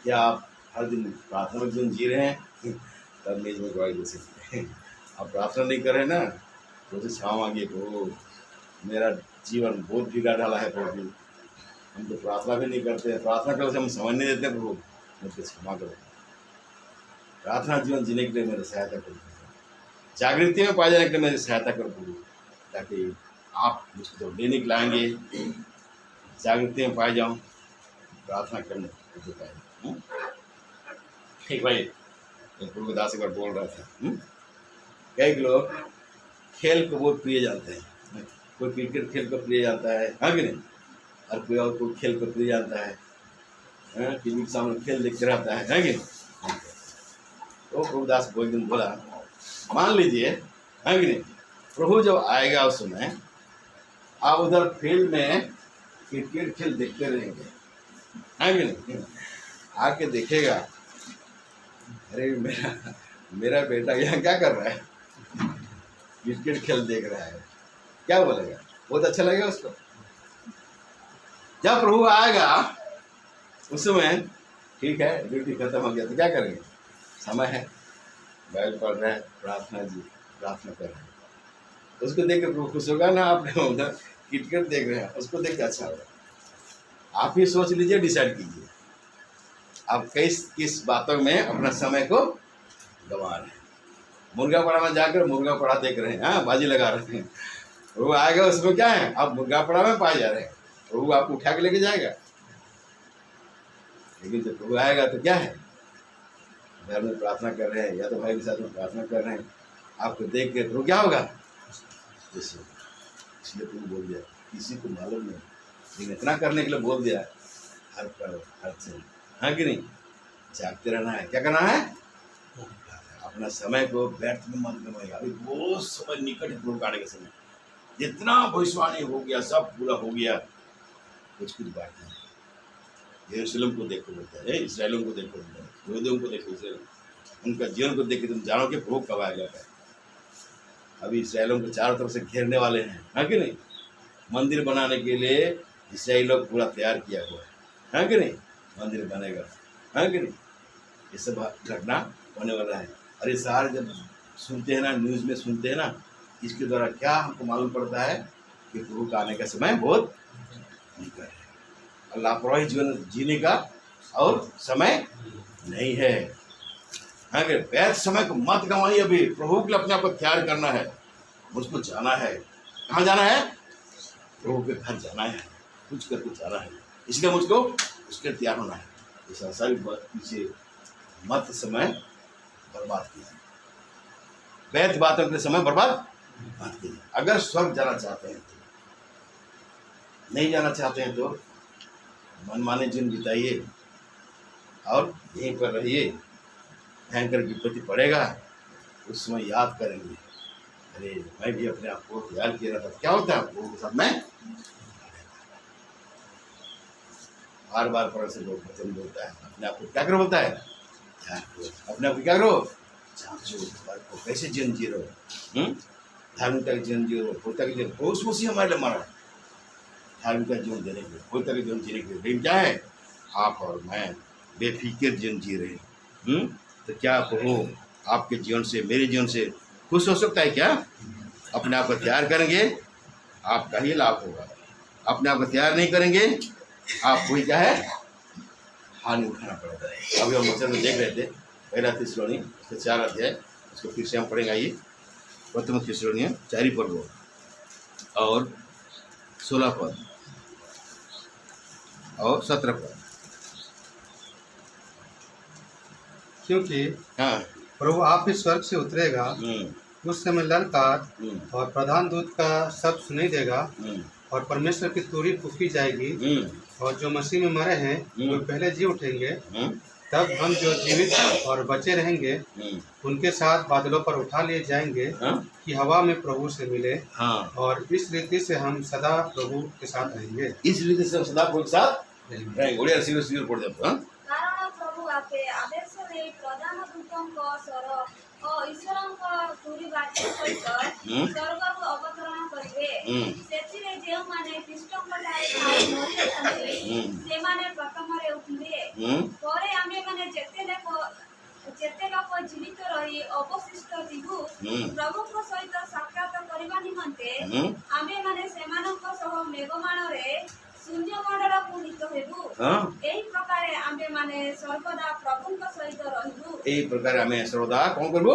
क्या आप हर दिन प्रार्थना में जीवन जी रहे हैं? तब मेज में गवाही दे सकते हैं। आप प्रार्थना नहीं कर रहे ना, तो क्षमा मांगिए, प्रभु मेरा जीवन बहुत बिगाड़ डाला है प्रभु, हम तो प्रार्थना भी नहीं करते हैं, प्रार्थना करने से हम समझ नहीं देते, प्रभु मुझे क्षमा करो। प्रार्थना जीवन जीने के लिए मेरी सहायता करो, जागृति में पाए जाने के लिए मेरी सहायता करो प्रभु, ताकि आप मुझको तो लेने के लाएंगे, जागृति में पाए जाऊँ, प्रार्थना करने को पाए। ठीक भाई, प्रभु दास एक बार बोल रहा था, कई लोग खेल को बहुत प्रिय जानते हैं। कोई क्रिकेट खेल को प्रिय जानता है, हाँ कि नहीं? और कोई खेल को प्रिय जानता है, टीवी के सामने खेल देखते रहता है कि नहीं? तो प्रभुदास कोई दिन बोला, मान लीजिए, है कि नहीं, प्रभु जब आएगा उस समय आप उधर फील्ड में क्रिकेट खेल देखते रहेंगे, है कि नहीं? आके देखेगा, अरे मेरा बेटा यहाँ क्या कर रहा है? क्रिकेट खेल देख रहा है। क्या बोलेगा? बहुत अच्छा लगेगा उसको। जब प्रभु आएगा उस समय, ठीक है, ड्यूटी खत्म हो गया तो क्या करेंगे? समय है, बाइबल पढ़ रहे हैं, प्रार्थना कर रहे हैं, उसको देख के प्रभु खुश होगा ना? आपने उधर क्रिकेट देख रहे हैं, उसको देख के अच्छा होगा। आप ही सोच लीजिए, डिसाइड कीजिए, आप किस बातों में अपना समय को गंवा रहे हैं। मुर्गा पड़ा में जाकर मुर्गा पड़ा देख रहे हैं, हाँ, बाजी लगा रहे हैं। प्रभु आएगा उसमें क्या है? आप मुर्गा पड़ा में पाए जा रहे हैं, प्रभु आपको उठा के लेके जाएगा। लेकिन जब प्रभु आएगा तो क्या है? घर में प्रार्थना कर रहे हैं, या तो भाई के साथ में प्रार्थना कर रहे हैं, आपको देख के प्रभु क्या होगा? इसलिए प्रभु बोल दिया, किसी को मालूम नहीं, लेकिन इतना करने के लिए बोल दिया, हर पर हर चीज, हाँ कि नहीं? जागते रहना है। क्या करना है? अपना समय को व्यर्थ में मत गवाइए। अभी बहुत समय निकट है प्रभु आने के समय, जितना भविष्यवाणी हो गया सब पूरा हो गया, कुछ बात नहीं। यरूशलेम को देखो बोलता है, इसराइलों को देखो बोलता है, यहूदियों को देखो, इसराइल उनका जीवन को देख के तुम जानो कि प्रभु कब आएगा। अभी इसराइलों को चारों तरफ से घेरने वाले हैं, है कि नहीं? मंदिर बनाने के लिए इसराइल लोग पूरा तैयार किया हुआ है कि नहीं? मंदिर बनेगा, है कि नहीं? ये सब घटना होने वाला है। और ये सारे जब सुनते हैं ना, न्यूज़ में सुनते हैं ना, इसके द्वारा क्या हमको मालूम पड़ता है कि प्रभु का आने का समय बहुत निकट है। और लापरवाही जीवन जीने का और समय नहीं है। हाँ, कि व्यर्थ समय को मत गंवाइए। अभी प्रभु के लिए अपने आप को तैयार करना है। मुझको जाना है। कहाँ जाना है? प्रभु के घर जाना है, कुछ करके जाना है। इसलिए मुझको उसके तैयार होना है। ये संसारिक पीछे मत समय बर्बाद कीजिए, व्यर्थ बातों के लिए समय बर्बाद मत कीजिए। अगर स्वर्ग जाना चाहते हैं तो, नहीं जाना चाहते हैं तो मनमाने जीवन बिताइए और यहीं पर रहिए। भयंकर विपत्ति पड़ेगा, उस समय याद करेंगे, अरे मैं भी अपने आप को तैयार किया रहा था। क्या होता है वो सब में बार बार पर से लोग वचन बोलता है, अपने आप को क्या करो बोलता है, ध्यान करो, अपने आप को क्या करो, जांचो, को कैसे जीवन जी रहो। धार्मिकता का जीवन जी रहो, पवित्रता का जीवन, उस उसी हमारे लिए मारा धार्मिकता जीवन देने के लिए, पवित्रता का जीवन जीने के लिए। लेकिन क्या है, आप और मैं बेफिक्र जीवन जी रहे। तो क्या प्रभु आपके जीवन से, मेरे जीवन से खुश हो सकता है क्या? अपने आप को तैयार करेंगे, आपका ही लाभ होगा। अपने आप को तैयार नहीं करेंगे, आपको ही क्या है, हानि उठाना पड़ेगा। अभी हम वचन में देख रहे थे, पहला थिस्सलुनी 4 अध्याय, उसको फिर से हम पढ़ेंगे। आइए, प्रथम थिस्सलुनी 4 पद और 16 पद और 17 पद। क्योंकि हाँ, प्रभु आप ही स्वर्ग से उतरेगा, उस समय ललकार और प्रधान दूत का शब्द सुनाई देगा और परमेश्वर की तुरही फूंकी जाएगी और जो मसीह में मरे हैं वो पहले जी उठेंगे। तब हम जो जीवित और बचे रहेंगे उनके साथ बादलों पर उठा लिए जाएंगे कि हवा में प्रभु से मिले। और इस रीति से हम सदा प्रभु के साथ रहेंगे। इस रीति से हम सदा प्रभु के साथ रहेंगे। ओडिया सिर पड़ जाता है। कारण प्रभु आपे आदेश रे प्रधान दूतଙ୍କ स्वर ଓ ଈଶ୍ୱରଙ୍କ ତୁରୀ ବାକ୍ୟ ସହିତ ସ୍ୱର୍ଗରୁ ଅବତରଣ କରିବେ। ସେଥିରେ ଯେଉଁମାନେ ଖ୍ରୀଷ୍ଟଙ୍କଠାରେ ଥାଇ ମରିଅଛନ୍ତି ସେମାନେ ପ୍ରଥମରେ ଉଠିବେ। ପରେ ଆମେମାନେ ଯେତେ ଲୋକ ଜୀବିତ ରହି ଅବଶିଷ୍ଟ ଥିବୁ ପ୍ରଭୁଙ୍କ ସହିତ ସାକ୍ଷାତ କରିବା ନିମନ୍ତେ ଆମେମାନେ ସେମାନଙ୍କ ସହ ମେଘମାଳରେ ଶୂନ୍ୟମଣ୍ଡଳକୁ ନୀତ ହେବୁ। ଏହି ପ୍ରକାରେ ଆମେମାନେ ସର୍ବଦା ପ୍ରଭୁଙ୍କ ସହିତ ରହିବୁ। ଏହି ପ୍ରକାରେ ଆମେ सर्वदा कौन करबो?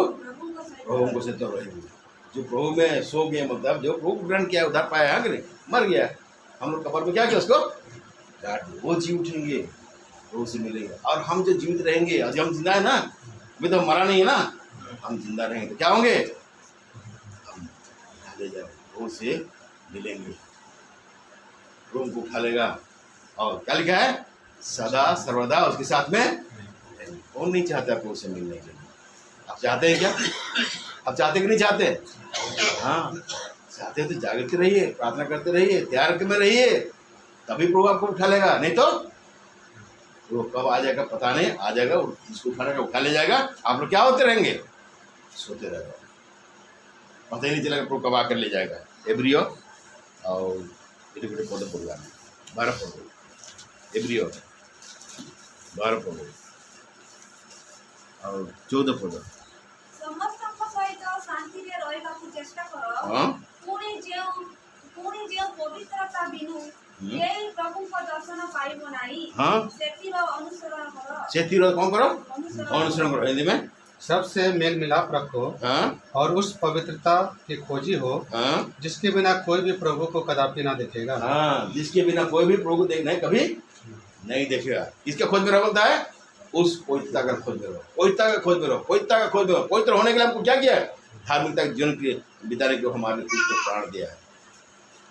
प्रभु से तो रहेंगे। जो प्रभु में सो गए, मतलब जो प्रभु ग्रहण किया उधार पाया है कि नहीं, मर गया, हम लोग कब्र में क्या किया उसको काट दिया। वो जी उठेंगे, प्रभु से मिलेंगे। और हम जो जीवित रहेंगे, आज हम जिंदा है ना, अभी तो मरा नहीं है ना, हम जिंदा रहेंगे तो क्या होंगे, हम ले जाए प्रभु से मिलेंगे। प्रभु को उठा लेगा और क्या लिखा है, सदा सर्वदा उसके साथ में। कौन नहीं चाहता प्रभु से मिलने के लिए? आप चाहते हैं क्या? आप चाहते कि नहीं चाहते? हाँ, चाहते हैं तो जागृत रहिए, प्रार्थना करते रहिए, तैयार में रहिए, तभी प्रभु आपको उठा लेगा। नहीं तो वो कब आ जाएगा पता नहीं, आ जाएगा, इसको उठाने का उठा ले जाएगा। आप लोग क्या होते रहेंगे, सोते रहेगा, पता ही नहीं चलेगा प्रभु कब आकर ले जाएगा। एब्रियो और बेटे पद पढ़ा 12 पद, एब्रियो 12 पद और 14 पद। ସମସ୍ତଙ୍କ ସହିତ ଶାନ୍ତିରେ ରହିବାକୁ ଚେଷ୍ଟା କର। ପୁଣି ଯେଉଁ ପବିତ୍ରତା ବିନୁ କେହି ପ୍ରଭୁଙ୍କ ଦର୍ଶନ ପାଇବ ନାହିଁ, ସେଥିର ଅନୁସରଣ କର। ସେଥିର କଣ କର? ଅନୁସରଣ କର। हिंदी में सबसे मेल मिलाप रखो और उस पवित्रता की खोजी हो जिसके बिना कोई भी प्रभु को कदापि ना देखेगा। जिसके बिना कोई भी प्रभु को देखना है कभी नहीं देखेगा। इसका खोज में रहो बोलता है, उस पवित्रता का खोज में रहो, पवित्रता का खोज में रहो, पवित्रता का खोज में रहो। पवित्र होने के लिए हमको क्या किया है, धार्मिकता के जीवन के बिताने को हमारे कृष्ण प्राण दिया है।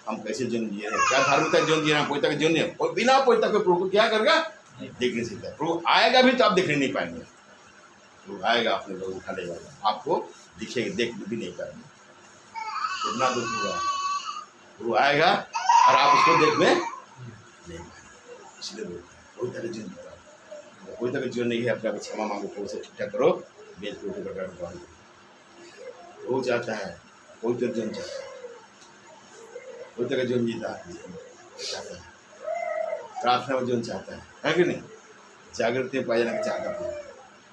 हम कैसे जीवन जिए हैं, क्या धार्मिकता जीवन जिए हैं, पवित्रता का जीवन है। बिना पवित्रता के प्रभु को क्या करेगा, देख नहीं सकता। प्रभु आएगा भी तो आप देख नहीं पाएंगे। प्रभु आएगा, अपने लोग उठा ले जाएगा, आपको दिखेगा, देख भी नहीं पाएंगे। कितना दुख हुआ, प्रभु आएगा और आप उसको देख में नहीं पाएंगे। इसलिए पवित्रता का जीवन, कोई तक जीवन नहीं है, अपने आप क्षमा मांगो, प्रभु से ठीक करो, बेच को वो चाहता है, कोई तो जीवन चाहता है, कोई तक जीवन जीता चाहता है, प्रार्थना में जीवन चाहता है कि नहीं, जागृति में पाया जाना चाहता है।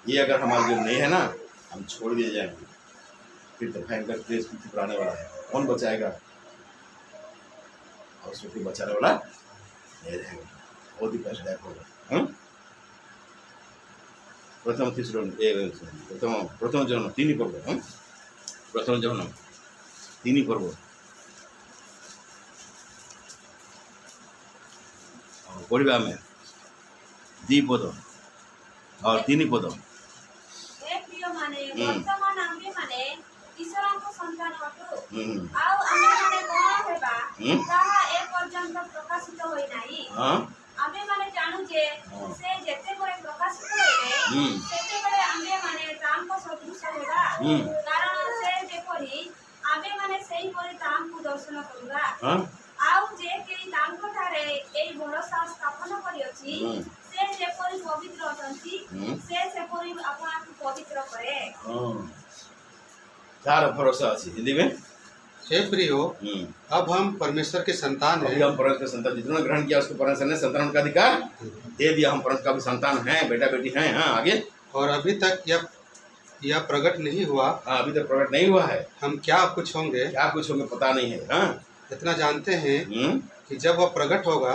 ये अगर हमारे जो नहीं है ना, हम छोड़ दिए जाएंगे, फिर तो भयंकर क्लेश आने वाला है। कौन बचाएगा? और उसको कोई बचाने वाला नहीं रहेगा, बहुत ही कष्टदायक होगा। प्रथम प्रथम जन्म तीन पर्व, प्रथम जन्म तीन पर्व पढ़ा आम द्विपद और तीन पद। हे प्रिय माने वर्तमान आम्भे माने ईश्वरଙ୍କ संतान अटु आउ आम्भे माने कोन हेबा ताहा ए पर्यंत प्रकाशित होई नाही। आम्भे माने जानू जे से जेते परे प्रकाशित होइबे सेते परे आम्भे माने तांको सदृश हेबा, कारण से जेपरि आम्भे माने सेही परि तांको दर्शन करबा। आउ जे केई तांको थारे एई भरोसा स्थापन करि अछि से जेपरि पवित्र अटंती से सेपरि आपनाकु पवित्र करे। चार भरोसा अछि हिंदी में। हे प्रियो, अब हम परमेश्वर के संतान हैं। अभी हम परमेश्वर के संतान, जिन्होंने ग्रहण किया उसको परमेश्वर ने संतान का अधिकार दे दिया। हम परमेश्वर का भी संतान हैं, बेटा बेटी हैं। हाँ, आगे। और अभी तक यह प्रकट नहीं हुआ। हाँ, अभी तक प्रकट नहीं हुआ है। हम क्या कुछ होंगे पता नहीं है। हाँ, इतना जानते हैं कि जब वह प्रकट होगा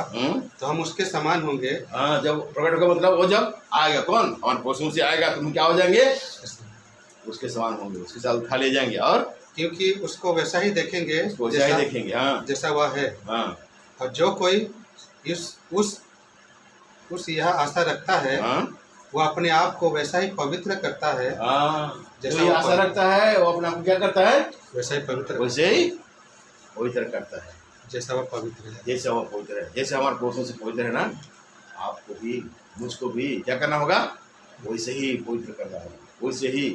तो हम उसके समान होंगे। हाँ, जब प्रकट होगा मतलब वो जब आएगा, कौन? हमारे पोषण से आएगा तो हम क्या हो जाएंगे? उसके समान होंगे, उसके साथ उठा ले जाएंगे। और क्योंकि उसको वैसा ही देखेंगे, हाँ, जैसा वह है। हाँ, और जो कोई उस यह आशा रखता है, हाँ, वो अपने आप को वैसा ही पवित्र करता है। हाँ, जैसा आशा रखता है वो अपने आप को क्या करता है? वैसा ही पवित्र करता है, जैसा वह पवित्र है। जैसे वह पवित्र है, जैसे हमारे पोषण से पवित्र है ना, आपको भी मुझको भी क्या करना होगा? वैसे ही पवित्र करना होगा। वैसे ही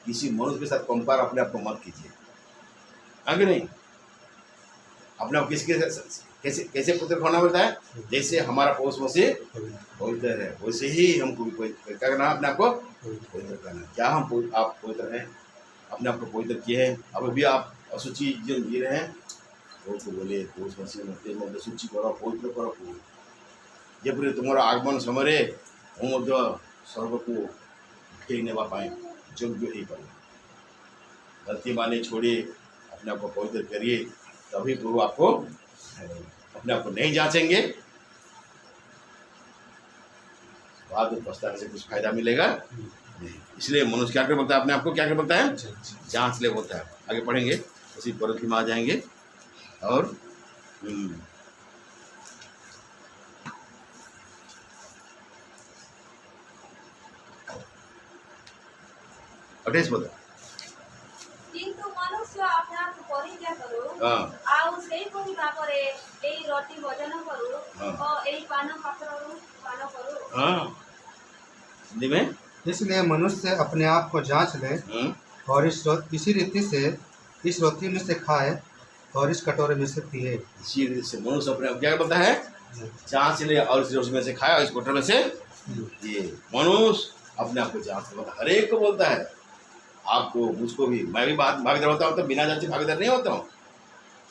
किसी मनुष्य के साथ कंपेयर अपने आप को मत कीजिए। आगे नहीं, अपने आप कैसे कैसे पवित्र होना पड़ता है? जैसे हमारा पोषण से पवित्र है वैसे ही हमको भी क्या करना है? अपने आप को पवित्र करना। क्या हम आप पवित्र हैं? अपने आप को पवित्र किए हैं? अब भी आप अशुचि जो जी रहे हैं तो बोले सूची करो, पवित्र करो। जब तुम्हारा आगमन समय हूँ स्वर्ग को उठे नेवा पाए योग्य ही पाए। गलती माने छोड़िए, अपने आप को पवित्र करिए, तभी प्रभु आपको अपने आप को नहीं जांचेंगे बाद में पछताने से कुछ फायदा मिलेगा नहीं। इसलिए मनुष्य क्या कर बोलता है? अपने आप को क्या कर बोलता है? जांच ले बोलता है। आगे पढ़ेंगे, उसी पर्वत में आ जाएंगे। और 28 बोला। किंतु मनुष्य अपना परित्याग करू आउ सेही परि भाବରେ एई रोटी भोजन करू और एई पान पात्ररू पान करू। हां, हिंदी में। इसलिए मनुष्य अपने आप को जांच ले और इसी रीति से इस रोटी में से खाए और इस कटोरे में से पिए। इसी रीति से मनुष्य अपने आप क्या करता है? जांच ले और इस रोटी में से खाए और इस कटोरे में से ये मनुष्य अपने आप को जांच ले। हर एक को बोलता है, आपको मुझको भी। मैं भी भागीदार होता हूँ तो बिना जांचे भागीदार नहीं होता हूँ।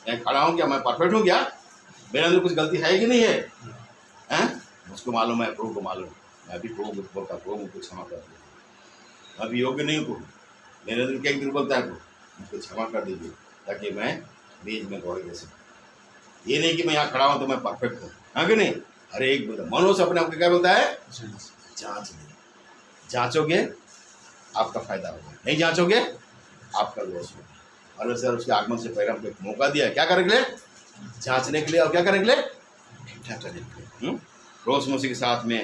मैं खड़ा हूँ क्या? मैं परफेक्ट हूँ क्या? मेरे अंदर कुछ गलती है कि नहीं है? हैं? मुझको मालूम है, प्रभु को मालूम। मैं भी प्रभु को बोलता, प्रभु मुझको क्षमा कर दीजिए, मैं भी योग्य नहीं हूँ। मेरे अंदर क्या दिन बोलता है, मुझको क्षमा कर दीजिए ताकि मैं बीज में गौर दे सकूँ। ये नहीं कि मैं यहाँ खड़ा हूँ तो मैं परफेक्ट हूँ। हाँ कि नहीं? हर एक बोलता मनुष्य अपने आप को क्या बोलता है? जांच ले। जांचोगे आपका फायदा होगा, नहीं जांचोगे आपका लॉस होगा। और सर उसके आगमन से पहले हमको एक मौका दिया है क्या करने के लिए? जांचने के लिए। और क्या करने के लिए? ठीक-ठाक करने के लिए। रोज मसीह के साथ में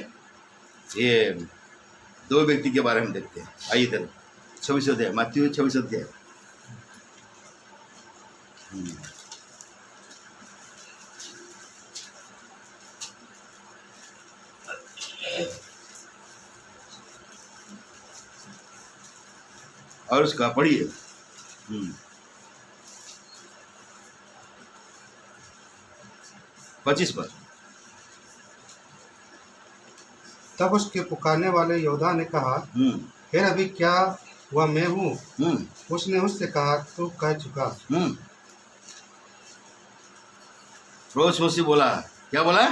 ये दो व्यक्ति के बारे में देखते हैं। आइए इधर 26 अध्याय, मत्ती 26 अध्याय। और उसका पढ़िए 25 पर। तब उसके पुकारने वाले योद्धा ने कहा, फिर अभी क्या वह मैं हूँ? उसने उससे कहा, तू कह चुका। रोज मसीह बोला, क्या बोला?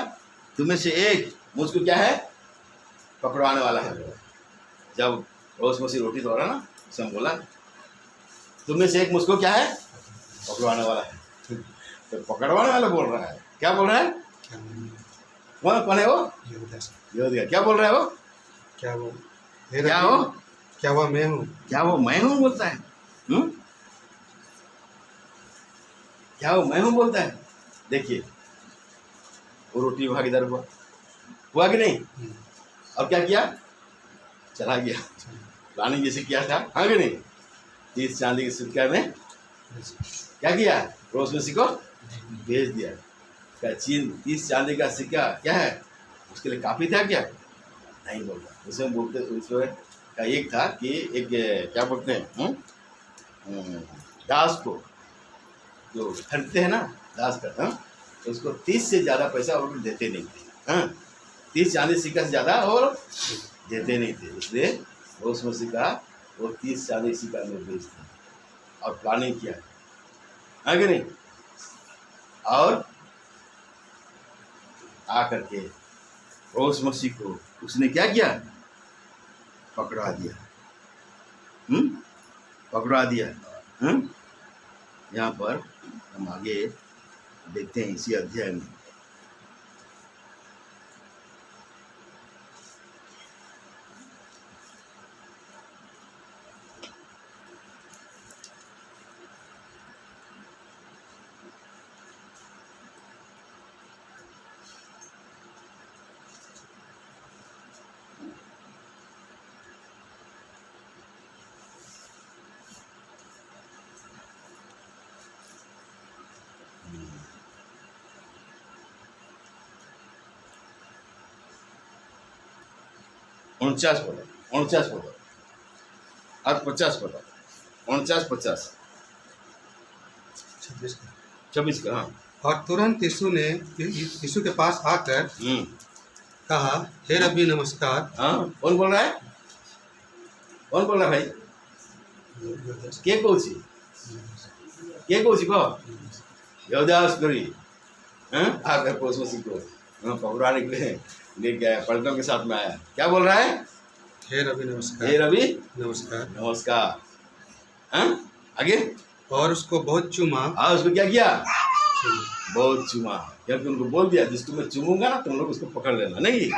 तुम्हें से एक मुझको क्या है? पकड़वाने वाला है। जब रोज मसीह रोटी तो रहा ना, उसने बोला तुमने से एक मुझको क्या है पकड़वाने वाला है। तो पकड़वाने वाला बोल रहा है, क्या बोल रहा है? कौन है वो? योद्धा। क्या बोल रहा है वो? क्या वो क्या हो? क्या वो मैं हूँ? क्या वो मैं हूँ बोलता है? क्या वो मैं हूँ बोलता है? देखिए वो रोटी भागीदार हुआ कि नहीं? और क्या किया? चला गया, प्लानिंग जैसे किया था, हाँ कि नहीं? 30 चांदी के सिक्का में क्या किया? रोज मसीह को भेज दिया। क्या 30 चांदी का सिक्का क्या है उसके लिए काफी था क्या? नहीं बोलता। उसमें बोलते उसमें का एक था कि एक क्या बोलते हैं दास को जो खरीदते हैं ना, दास का, हाँ, तो उसको 30 से ज़्यादा पैसा और देते नहीं थे। हाँ, 30 चांदी सिक्का से ज़्यादा और देते नहीं थे, इसलिए रोज मसीह का वो 30 चांदी सिक्का में बेच दिया और प्लानिंग किया, है कि नहीं? और आकर के रोज मसीह को उसने क्या किया? पकड़ा दिया। पकड़ा दिया। यहाँ पर हम आगे देखते हैं इसी अध्याय में। उनचास पढ़ो और 50 पढ़ो। 49-50 26 का। हाँ। और तुरंत यीशु के पास आकर कहा, हे रब्बी नमस्कार। हाँ, कौन बोल रहा है? कौन बोल रहा है भाई? के कौची कह योदास करी आकर रोज मसीह को पकड़ाने के लिए ले गया, पलटों के साथ में आया। क्या बोल रहा है? हे रवि नमस्कार। हे रवि नमस्कार। नमस्कार। आगे? और उसको बहुत चूमा। हाँ, उसको क्या किया? बहुत चूमा, क्योंकि उनको बोल दिया जिसको मैं चूमूंगा ना तुम लोग उसको पकड़ लेना। नहीं,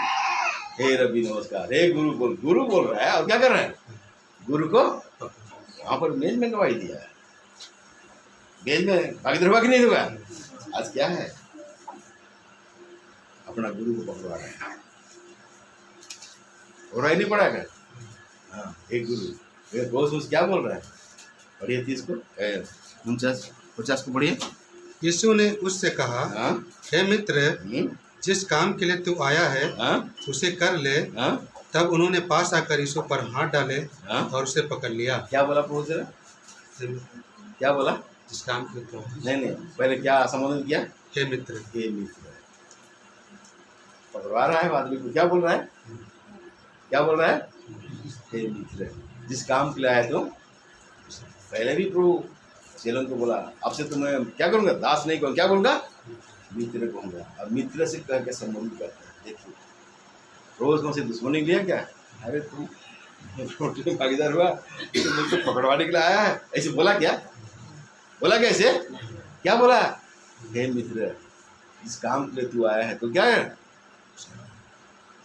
हे रवि नमस्कार, हे गुरु बोल रहा है। और क्या कर रहा है? गुरु को वहां पर मेज में गवाही दिया है। मेज में भागीदार हुआ कि नहीं हुआ? आज क्या है? अपना गुरु को पकड़वा रहा है। और नहीं पड़ा क्या? हाँ, एक गुरु रोज रोज क्या बोल रहा है? पढ़िए 30 को 49-50 को पढ़िए। यीशु ने उससे कहा, हे मित्र, जिस काम के लिए तू आया है उसे कर ले। तब उन्होंने पास आकर यीशु पर हाथ डाले और उसे पकड़ लिया। क्या बोला प्रभु से? क्या बोला? जिस काम के लिए? नहीं, पहले क्या संबोधन किया? हे मित्र। हे मित्र पकड़वा रहा है आदमी को। क्या बोल रहा है? क्या बोल रहा है? हे मित्र, जिस काम के लिए आया तुम। पहले भी प्रभु चेलों को बोला, अब से तो मैं क्या करूँगा? दास नहीं कहूँगा, क्या बोलूँगा? मित्र कहूँगा। अब मित्र से कह के संबोधित करता है। देखिए, रोज में से दुश्मनी लिया क्या? अरे तू रोटी में भागीदार हुआ तो मुझको पकड़वाने के लिए आया है, ऐसे बोला क्या? बोला क्या ऐसे? क्या बोला? हे मित्र, इस काम के लिए तू आया है तो क्या है?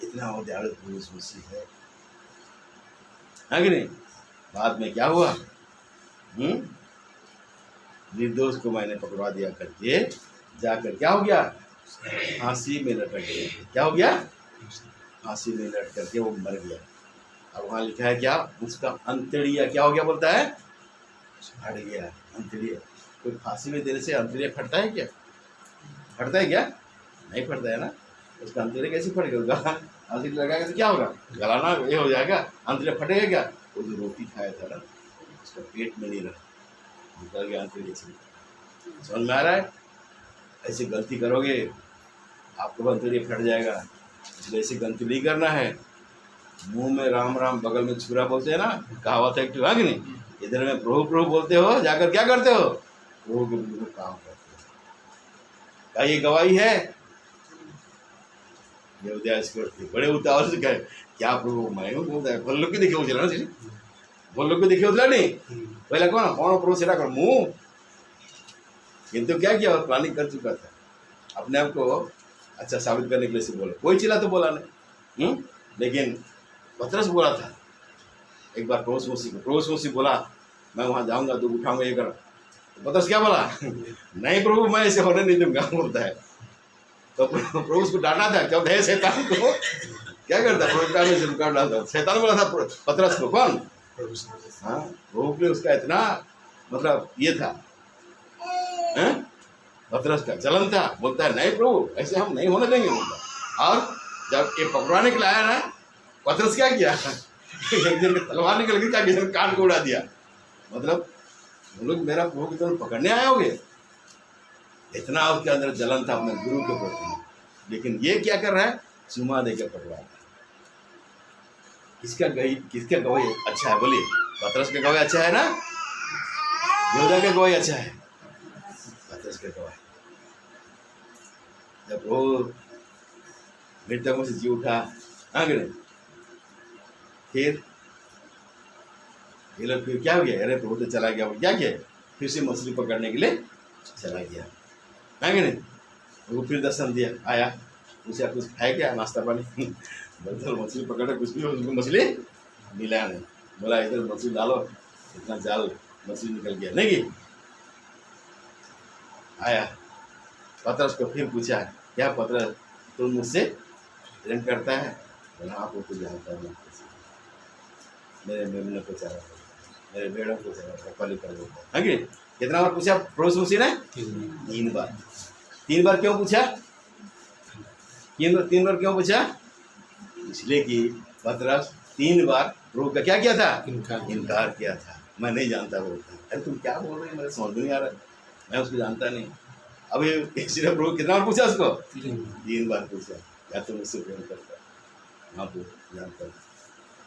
इतना दयालु पुरुष मसीह है कि नहीं? बाद में क्या हुआ? निर्दोष को मैंने पकड़वा दिया करके जाकर क्या हो गया? फांसी में लटक गया। क्या हो गया? फांसी में लटक करके वो मर गया। अब वहाँ लिखा है क्या? उसका अंतड़िया क्या हो गया? बोलता है फट गया। अंतड़िया, कोई फांसी में देने से अंतड़िया फटता है क्या? फटता है क्या? नहीं फटता है ना। उसका अंतड़िया कैसे फट गया? गला फांसी लगाएगा तो क्या होगा? गलाना ये हो जाएगा, अंतड़िया फटेगा क्या? वो जो रोटी खाया था ना उसका पेट में नहीं रहा, निकल गया अंतड़िया से। समझ में आ रहा है? ऐसे गलती करोगे आपको अंतड़िया फट जाएगा। इसलिए ऐसे गलती नहीं करना है। मुंह में राम राम बगल में छुरा बोलते हैं ना, कहावत है कि नहीं? इधर में प्रभु प्रभु बोलते हो, जाकर क्या करते हो? प्रभु के विरुद्ध काम करते हो। क्या ये गवाही है? ये उद्यास करते बड़े उतावल से कहे क्या प्रभु मैं हूँ बोलता है भल लोग देखिए होता ना भल लोग देखिए होता नहीं पहले कौन कौन प्रभु से कर मुँह किंतु क्या किया और प्लानिंग कर चुका था अपने आप को अच्छा साबित करने के लिए से बोला कोई चिल्ला तो बोला नहीं लेकिन पतरस बोला था एक बार प्रभु मसीह बोला मैं वहाँ जाऊँगा तो उठाऊंगा ये कर तो पतरस क्या बोला नहीं प्रभु मैं ऐसे होने नहीं दूंगा बोलता है तो प्रभु उसको डांटा था क्या है शैतान को क्या करता प्रभु का डालता शैतान बोला था पतरस को कौन हाँ प्रभु के लिए उसका इतना मतलब ये था पतरस का चलन था बोलता है नहीं प्रभु ऐसे हम नहीं होने देंगे बोलता और जब ये पकड़वाने के लिए आया ना पतरस क्या किया एक दिन तलवार निकल गई क्या किसी ने कान को उड़ा दिया मतलब वो लोग मेरा प्रभु की तरफ पकड़ने आए होंगे इतना उसके अंदर जलन था अपने गुरु के प्रति लेकिन ये क्या कर रहा है चुमा देकर पकड़ा किसका गवाही अच्छा है बोलिए पतरस का गवाही अच्छा है ना यहूदा का गवाही अच्छा है पतरस का गवाही जब वो मृतकों से जी उठा आगे फिर ये लोग फिर क्या हो गया अरे प्रभु तो चला गया वो क्या किया फिर से मछली पकड़ने के लिए चला गया है कि नहीं वो फिर दर्शन दिया आया उसे कुछ खाए क्या नाश्ता पानी बदल मछली पकड़े कुछ भी उसको मछली मिला नहीं बोला इधर मछली डालो इतना जाल मछली निकल गया नहीं कि आया पतरस को फिर पूछा क्या पतरस तुम मुझसे प्रेम करता है बोला आपको कुछ जानता है मेरे मेमने को चारा मेरे बेड़ों को चारा पली कर दो है कि कितना बार पूछा प्रभु मसीह ने 3 बार क्यों पूछा 3 बार क्यों पूछा इसलिए कि पतरस 3 बार प्रभु का क्या किया था इनकार किया था मैं नहीं जानता बोलता अरे तुम क्या बोल रहे हैं मेरे समझ नहीं आ रहा मैं उसको जानता नहीं अभी इसलिए प्रभु कितना बार पूछा उसको 3 बार पूछा क्या तुम उससे प्रेम करता हाँ प्रभु जानता हूँ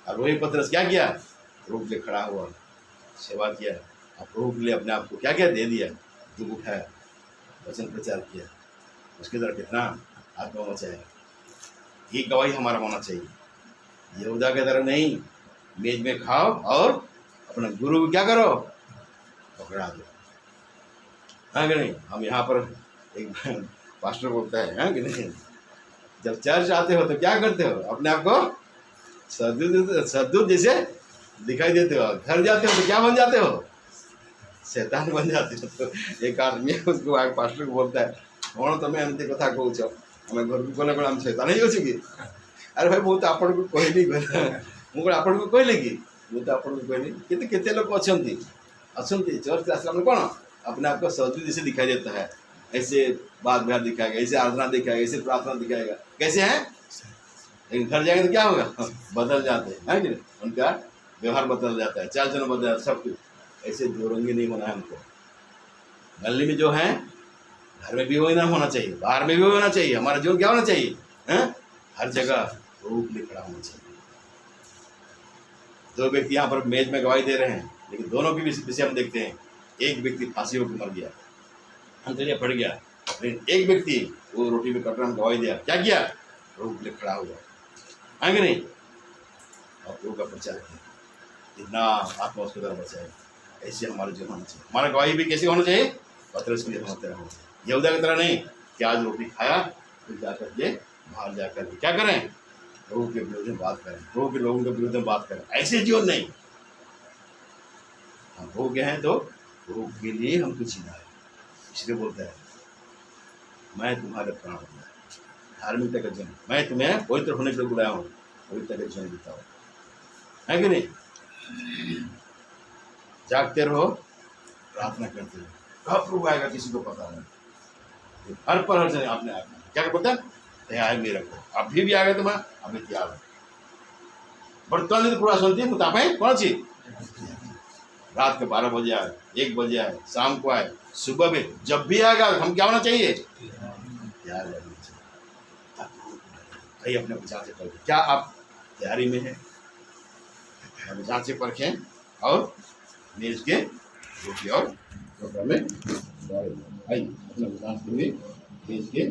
और वही पतरस क्या किया प्रभु के लिए खड़ा हुआ सेवा किया और प्रभु के लिए अपने आप को क्या क्या दे दिया दुख उठाया वचन प्रचार किया उसके द्वारा कितना आत्मा बचाया ये गवाही हमारा होना चाहिए यहूदा के तरह नहीं मेज में खाओ और अपने गुरु को क्या करो पकड़ा दो हाँ कि नहीं हम यहाँ पर एक पास्टर बोलता है हाँ कि नहीं जब चर्च आते हो तो क्या करते हो अपने आप को सद्दूत जैसे दिखाई देते हो घर जाते हो तो क्या बन जाते हो शैतान बन जाते हो तो एक आदमी उसको आगे पास्टर को बोलता है कौन तुम्हें एमती कथा कौच हमें घर को कौन हम शैतान ही अच्छे कि अरे भाई बहुत आपण को कहली मुझे आपण को कहले कि मुझे आपण को कहली कितने केते लोग अच्छा चर्च आसला कौन अपने आप को सद्दूत जैसे दिखाई देता है ऐसे बात व्यवहार दिखाएगा ऐसे आराधना दिखाएगा ऐसे प्रार्थना दिखाएगा कैसे हैं लेकिन घर जाएंगे तो क्या होगा बदल जाते हैं कि उनका व्यवहार बदल जाता है चाल चलन बदल जाता है सब कुछ ऐसे जोरंगी नहीं होना है हमको गली में जो है घर में भी वही ना होना चाहिए बाहर में भी होना चाहिए हमारा जीवन क्या होना चाहिए हर जगह रूप में खड़ा होना चाहिए 2 व्यक्ति यहाँ पर मेज में गवाही दे रहे हैं लेकिन दोनों के विषय हम देखते हैं एक व्यक्ति फांसी होकर मर गया अंतरिया पड़ गया लेकिन एक व्यक्ति वो रोटी में कटरा में गवाही दिया क्या किया रूप में खड़ा हुआ आगे नहीं और प्रभु का प्रचार किया इतना आत्मा उसके द्वारा बचाए ऐसे हमारे जीवन होना चाहिए हमारा गवाही भी कैसे होना चाहिए पतरस के लिए होना चाहिए यहूदा की तरह नहीं कि आज रोटी खाया फिर जाकर के बाहर जाकर के क्या करें प्रभु के विरोध में बात करें प्रभु के लोगों के विरोध में बात करें ऐसे जीवन नहीं हम प्रभु के हैं तो प्रभु के लिए हमको जीना है इसलिए बोलता है मैं तुम्हारे प्राण हूँ धार्मिकता का जीवन मैं तुम्हें पवित्र होने के लिए बुलाया हूँ पवित्रता का जीवन बिताओ है कि नहीं जागते रहो प्रार्थना करते रहो कब प्रभु आएगा किसी को पता नहीं हर पर हर जगह आपने आना क्या बोलता है तैयार में रखो अभी भी आ गए तो मैं अभी तैयार हूँ वर्तमान तो पूरा सुनती है मुताबिक कौन सी रात के 12 बजे आए 1 बजे आए शाम को आए सुबह में जब भी आएगा हम क्या होना चाहिए तैयार रहना चाहिए कहीं अपने विचार से परखें क्या आप तैयारी में है विचार से परखें और मेज के रोटी और में आइए अपना विचार से मेज के